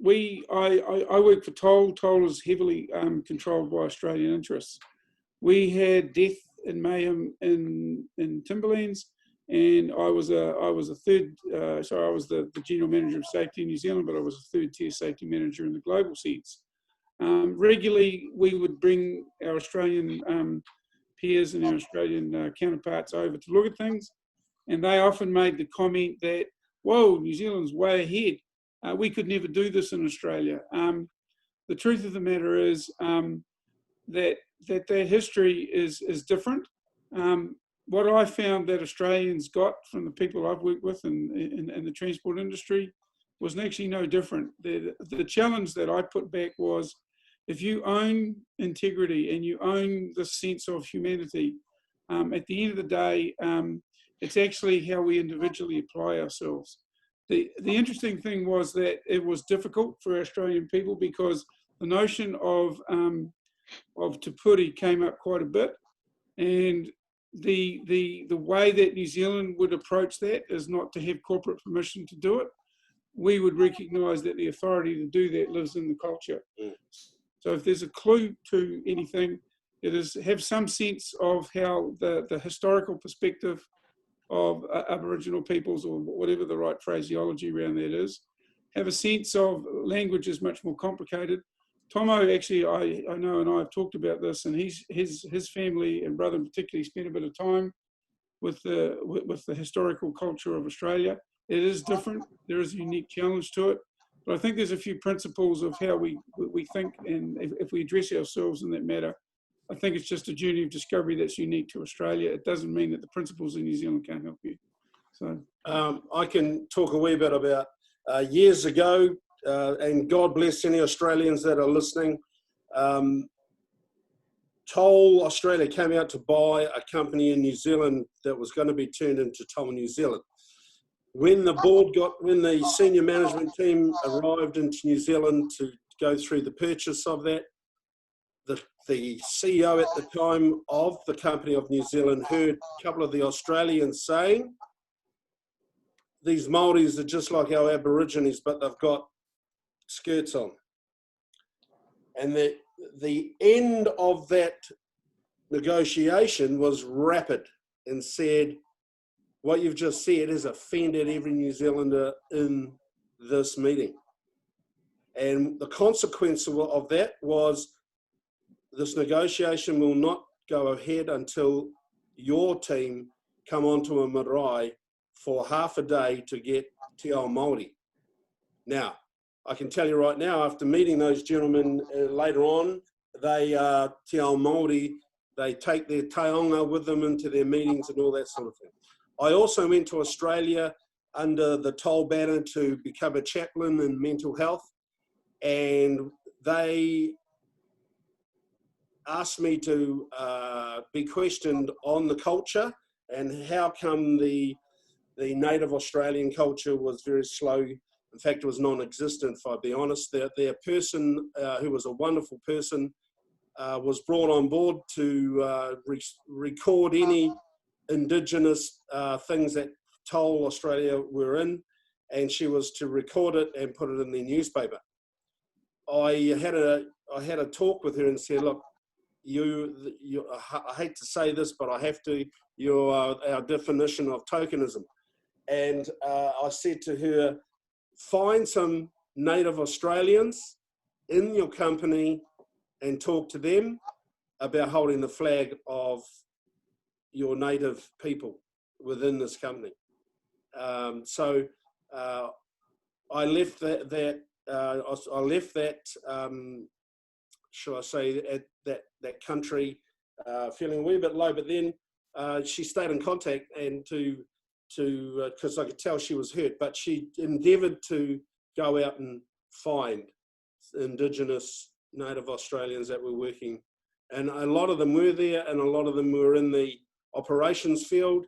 work for Toll. Toll is heavily controlled by Australian interests. We had death and mayhem in Timberlands, and I was the general manager of safety in New Zealand, but I was a 3rd tier safety manager in the global sense. Regularly, we would bring our Australian peers and our Australian counterparts over to look at things, and they often made the comment that, whoa, New Zealand's way ahead. We could never do this in Australia. The truth of the matter is that history is different. what I found that Australians got from the people I've worked with in the transport industry was actually no different. The challenge that I put back was, if you own integrity and you own the sense of humanity, at the end of the day, it's actually how we individually apply ourselves. The interesting thing was that it was difficult for Australian people because the notion of Te Puri came up quite a bit, and the way that New Zealand would approach that is not to have corporate permission to do it. We would recognise that the authority to do that lives in the culture. So if there's a clue to anything, it is have some sense of how the historical perspective of Aboriginal peoples, or whatever the right phraseology around that is, have a sense of language is much more complicated. Tomo, actually, I know, and I have talked about this, and his family and brother in particular spent a bit of time with the historical culture of Australia. It is different. There is a unique challenge to it. But I think there's a few principles of how we think, and if we address ourselves in that matter, I think it's just a journey of discovery that's unique to Australia. It doesn't mean that the principles in New Zealand can't help you. So I can talk a wee bit about years ago, and God bless any Australians that are listening. Toll Australia came out to buy a company in New Zealand that was going to be turned into Toll New Zealand. When the senior management team arrived into New Zealand to go through the purchase of that, the CEO at the time of the company of New Zealand heard a couple of the Australians saying, these Maoris are just like our Aborigines, but they've got skirts on. And the end of that negotiation was rapid and said, what you've just said has offended every New Zealander in this meeting. And the consequence of that was this negotiation will not go ahead until your team come onto a marae for half a day to get Te Ao Māori. Now, I can tell you right now, after meeting those gentlemen later on, they are Te Ao Māori, they take their taonga with them into their meetings and all that sort of thing. I also went to Australia under the Toll banner to become a chaplain in mental health, and they asked me to be questioned on the culture and how come the native Australian culture was very slow. In fact, it was non-existent, if I'll be honest. Their person, who was a wonderful person, was brought on board to record any Indigenous things that Toll Australia were in, and she was to record it and put it in the newspaper. I had a talk with her and said, look, I hate to say this, but I have to, you're our definition of tokenism. And I said to her, find some native Australians in your company and talk to them about holding the flag of your native people within this company. So I left that shall I say, at that country feeling a wee bit low, but then she stayed in contact and because I could tell she was hurt, but she endeavoured to go out and find Indigenous native Australians that were working, and a lot of them were there, and a lot of them were in the operations field,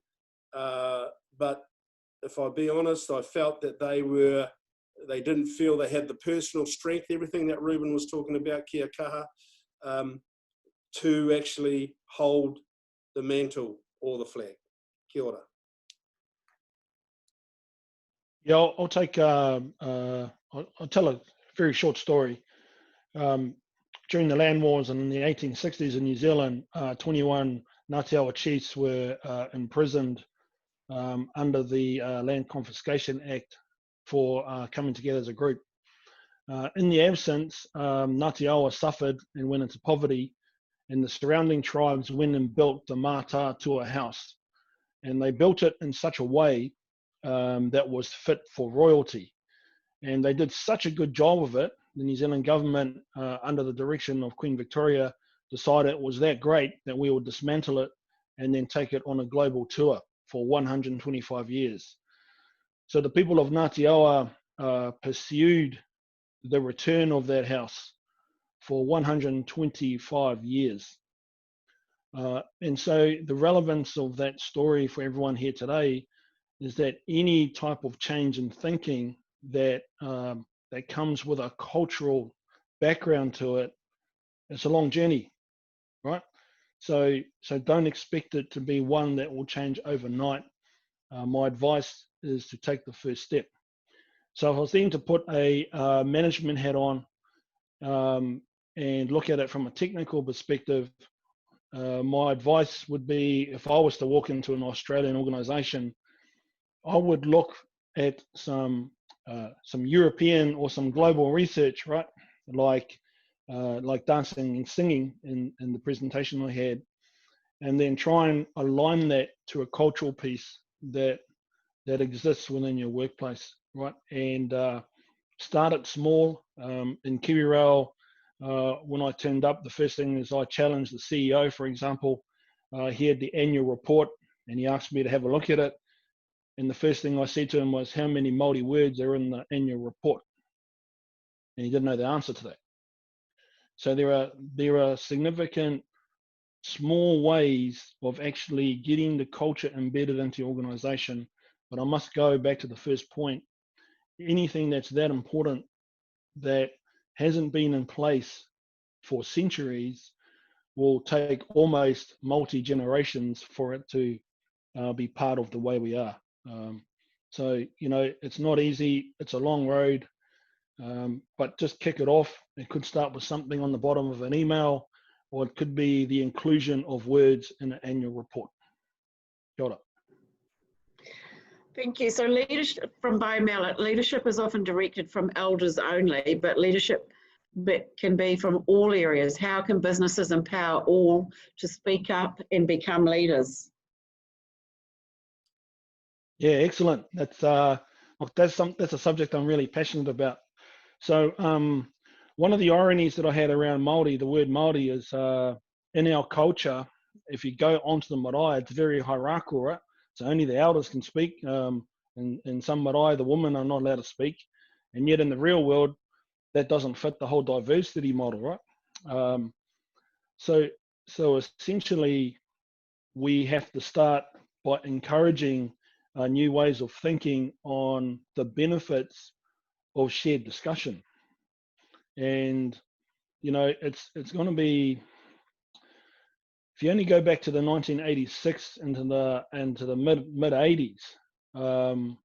but if I be honest, I felt that they didn't feel they had the personal strength, everything that Reuben was talking about, kia kaha, to actually hold the mantle or the flag. Kia ora. Yeah, I'll take. I'll tell a very short story. During the land wars in the 1860s in New Zealand, 21 Ngāti Awa chiefs were imprisoned under the Land Confiscation Act for coming together as a group. In the absence, Ngāti Awa suffered and went into poverty, and the surrounding tribes went and built the Mātātua house. And they built it in such a way that was fit for royalty. And they did such a good job of it, the New Zealand government, under the direction of Queen Victoria, decided it was that great that we would dismantle it and then take it on a global tour for 125 years. So the people of Ngāti Awa pursued the return of that house for 125 years. And so the relevance of that story for everyone here today is that any type of change in thinking that that comes with a cultural background to it, it's a long journey, right? So don't expect it to be one that will change overnight. My advice is to take the first step. So if I was then to put a management hat on and look at it from a technical perspective, my advice would be, if I was to walk into an Australian organization, I would look at some European or some global research, right? Like dancing and singing in the presentation I had, and then try and align that to a cultural piece that exists within your workplace, right? And start it small. In KiwiRail, when I turned up, the first thing is I challenged the CEO, for example. He had the annual report and he asked me to have a look at it. And the first thing I said to him was, how many Maori words are in the annual report? And he didn't know the answer to that. So there are significant small ways of actually getting the culture embedded into your organization. But I must go back to the first point. Anything that's that important that hasn't been in place for centuries will take almost multi-generations for it to be part of the way we are. So, you know, it's not easy. It's a long road, but just kick it off. It could start with something on the bottom of an email, or it could be the inclusion of words in an annual report. Kia ora. Thank you. So leadership from Biomallet, leadership is often directed from elders only, but leadership can be from all areas. How can businesses empower all to speak up and become leaders? Yeah, excellent. That's a subject I'm really passionate about. So one of the ironies that I had around Māori, the word Māori, is in our culture, if you go onto the marae, it's very hierarchical, right? So only the elders can speak. In some marae, the women are not allowed to speak. And yet in the real world, that doesn't fit the whole diversity model, right? So essentially, we have to start by encouraging new ways of thinking on the benefits of shared discussion. And, you know, it's going to be, if you only go back to the 1986 into the mid 80s,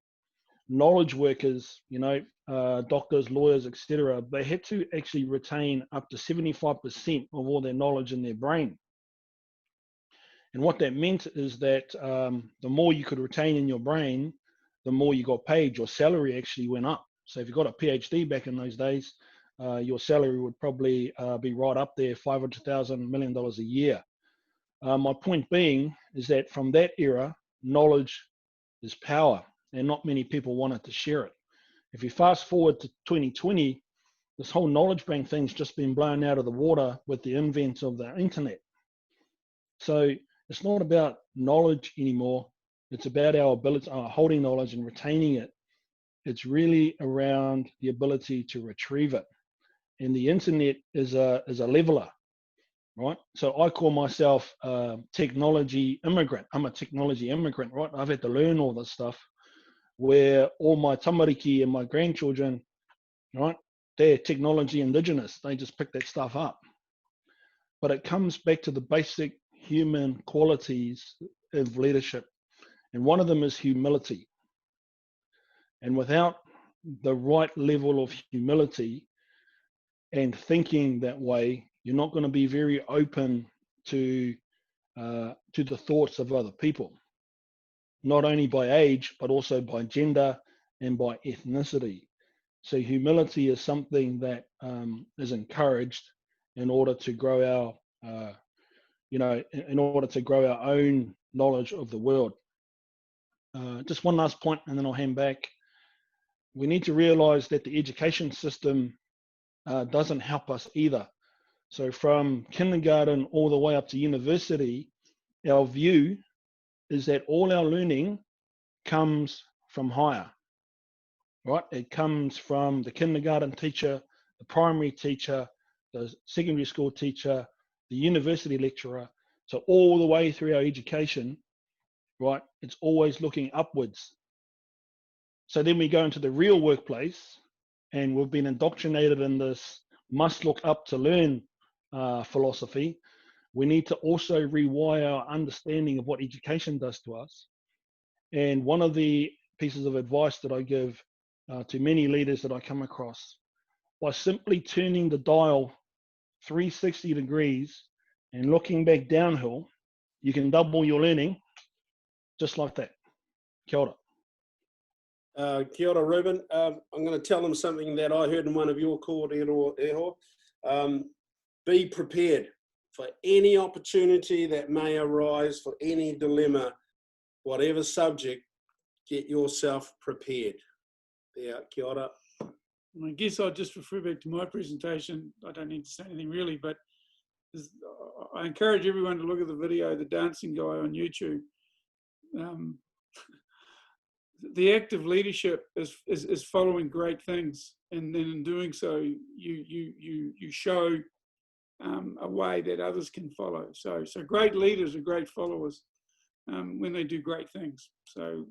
knowledge workers, you know, doctors, lawyers, etc., they had to actually retain up to 75% of all their knowledge in their brain. And what that meant is that the more you could retain in your brain, the more you got paid. Your salary actually went up. So if you got a PhD back in those days, your salary would probably be right up there, $500,000 $1 million a year. My point being is that from that era, knowledge is power, and not many people wanted to share it. If you fast forward to 2020, this whole knowledge bank thing's just been blown out of the water with the advent of the internet. So it's not about knowledge anymore. It's about our ability, holding knowledge and retaining it. It's really around the ability to retrieve it. And the internet is a leveler, right? So I call myself a technology immigrant. I'm a technology immigrant, right? I've had to learn all this stuff, where all my tamariki and my grandchildren, right, they're technology indigenous. They just pick that stuff up. But it comes back to the basic human qualities of leadership. And one of them is humility. And without the right level of humility and thinking that way, you're not going to be very open to the thoughts of other people, not only by age, but also by gender and by ethnicity. So humility is something that is encouraged in order to grow our, in order to grow our own knowledge of the world. Just one last point, and then I'll hand back. We need to realize that the education system doesn't help us either. So from kindergarten all the way up to university, our view is that all our learning comes from higher, right? It comes from the kindergarten teacher, the primary teacher, the secondary school teacher, the university lecturer. So all the way through our education, right? It's always looking upwards. So then we go into the real workplace, and we've been indoctrinated in this must look up to learn philosophy. We need to also rewire our understanding of what education does to us. And one of the pieces of advice that I give to many leaders that I come across, by simply turning the dial 360 degrees and looking back downhill, you can double your learning just like that. Kia ora. Kia ora, Reuben. I'm going to tell them something that I heard in one of your kōrero eho. Be prepared for any opportunity that may arise, for any dilemma, whatever subject, get yourself prepared. Yeah, kia ora. I guess I'll just refer back to my presentation. I don't need to say anything really, but I encourage everyone to look at the video, the dancing guy on YouTube. The act of leadership is following great things, and then in doing so, you show a way that others can follow. So great leaders are great followers when they do great things. So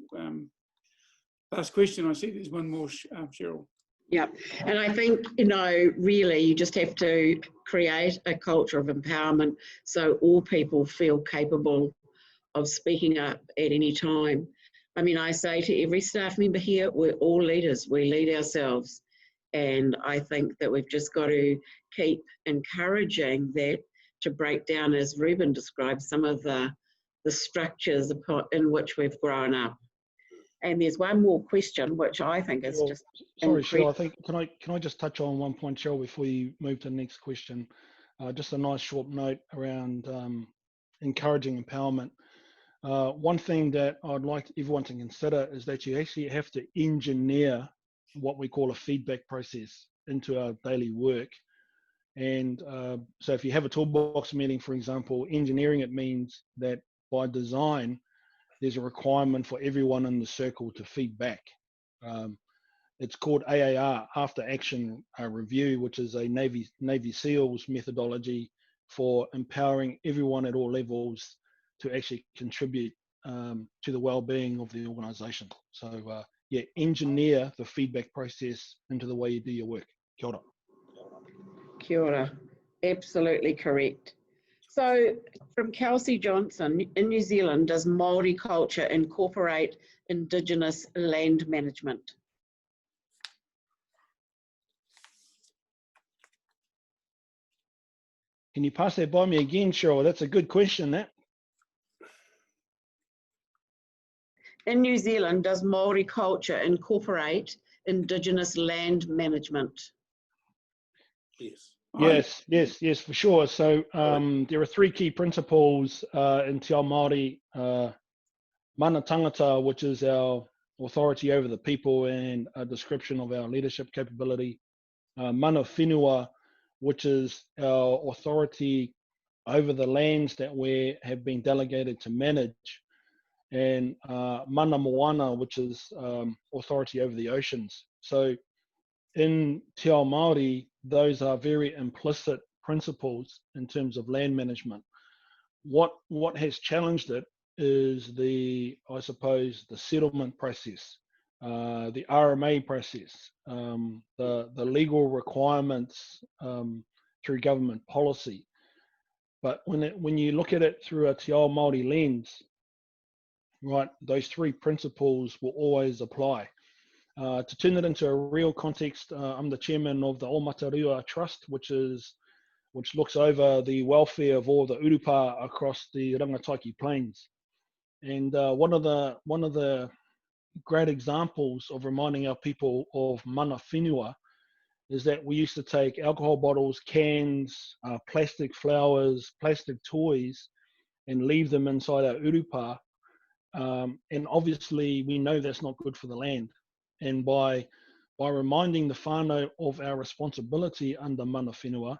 last question. I see there's one more, Sheryl. Yeah, and I think, really you just have to create a culture of empowerment so all people feel capable of speaking up at any time. I mean, I say to every staff member here, we're all leaders, we lead ourselves. And I think that we've just got to keep encouraging that, to break down, as Reuben described, some of the structures in which we've grown up. And there's one more question, which I think is just... Sorry, Sheryl, I think, can I just touch on one point, Sheryl, before you move to the next question? Just a nice short note around encouraging empowerment. One thing that I'd like everyone to consider is that you actually have to engineer what we call a feedback process into our daily work. And so if you have a toolbox meeting, for example, engineering it means that by design, there's a requirement for everyone in the circle to feedback. It's called AAR, After Action Review, which is a Navy SEALs methodology for empowering everyone at all levels to actually contribute to the well-being of the organisation. So yeah, engineer the feedback process into the way you do your work. Kia ora. Kia ora. Absolutely correct. So from Kelsey Johnson, in New Zealand, does Maori culture incorporate Indigenous land management? Can you pass that by me again, Sheryl? That's a good question, that. In New Zealand, does Maori culture incorporate Indigenous land management? Yes. Yes, for sure. So there are three key principles in Te Ao Māori. Mana tangata, which is our authority over the people and a description of our leadership capability. Mana whenua, which is our authority over the lands that we have been delegated to manage. And mana moana, which is authority over the oceans. So in Te Ao Māori, those are very implicit principles in terms of land management. What has challenged it is I suppose, the settlement process, the RMA process, the legal requirements through government policy. But when you look at it through a Te Ao Māori lens, right, those three principles will always apply. To turn it into a real context, I'm the chairman of the Omatarua Trust, which looks over the welfare of all the urupa across the Rangataiki Plains. And one of the great examples of reminding our people of mana whenua is that we used to take alcohol bottles, cans, plastic flowers, plastic toys, and leave them inside our urupa. And obviously, we know that's not good for the land. And by reminding the whānau of our responsibility under mana whenua,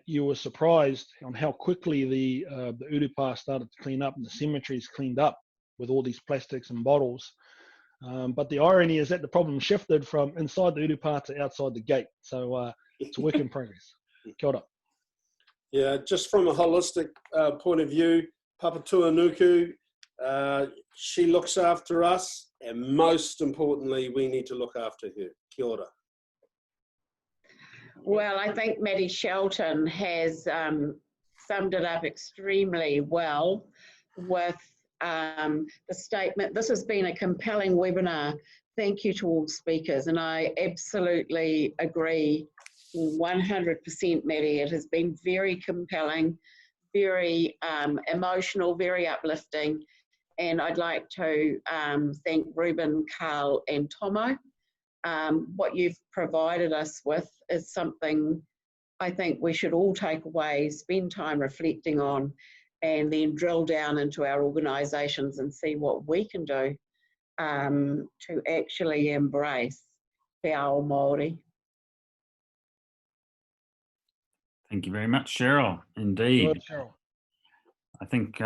you were surprised on how quickly the urupa started to clean up and the cemeteries cleaned up with all these plastics and bottles. But the irony is that the problem shifted from inside the urupa to outside the gate. So it's a work in progress. Kia ora. Yeah, just from a holistic point of view, Papa Tuanuku, she looks after us, and most importantly, we need to look after her. Kia ora. Well, I think Maddie Shelton has summed it up extremely well with the statement. This has been a compelling webinar. Thank you to all speakers, and I absolutely agree 100%, Maddie. It has been very compelling, very emotional, very uplifting, and I'd like to thank Reuben, Carl and Tomo. What you've provided us with is something I think we should all take away, spend time reflecting on, and then drill down into our organisations and see what we can do to actually embrace Te Ao Māori. Thank you very much, Sheryl. Indeed. Good, Sheryl. I think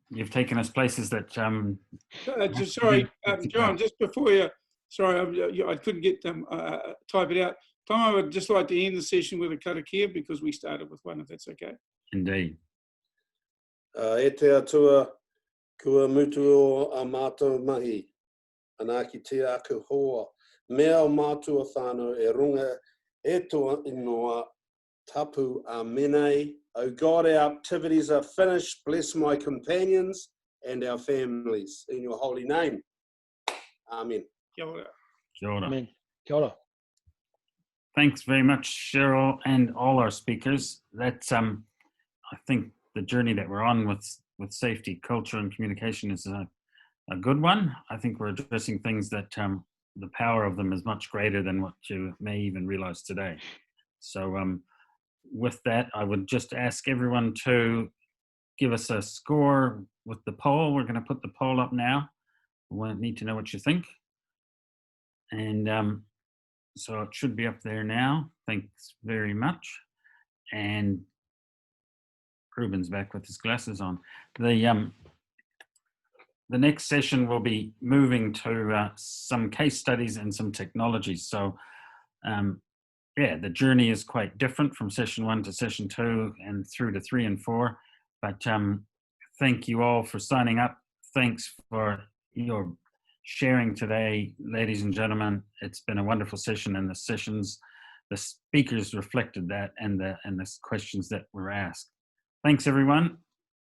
you've taken us places that... Sorry, John, just before you, sorry, I couldn't get them, type it out. Tom, I would just like to end the session with a karakia because we started with one, if that's okay. Indeed. E te atua kua mutu o a mātou mahi, anaki te aku hoa, mea o mātua whānau e runga e toa inoa tapu a menei. Oh God, our activities are finished. Bless my companions and our families in your holy name. Amen. Kia ora. Kia ora. Amen. Kia ora. Thanks very much, Sheryl, and all our speakers. That's, I think, the journey that we're on with safety, culture, and communication is a good one. I think we're addressing things that the power of them is much greater than what you may even realize today. So with that, I would just ask everyone to give us a score with the poll. We're going to put the poll up now. We need to know what you think. And so it should be up there now. Thanks very much. And Reuben's back with his glasses on. The next session will be moving to some case studies and some technologies. So yeah, the journey is quite different from session 1 to session 2 and through to 3 and 4. But thank you all for signing up. Thanks for your sharing today, ladies and gentlemen. It's been a wonderful session, and the speakers reflected that, and the questions that were asked. Thanks, everyone.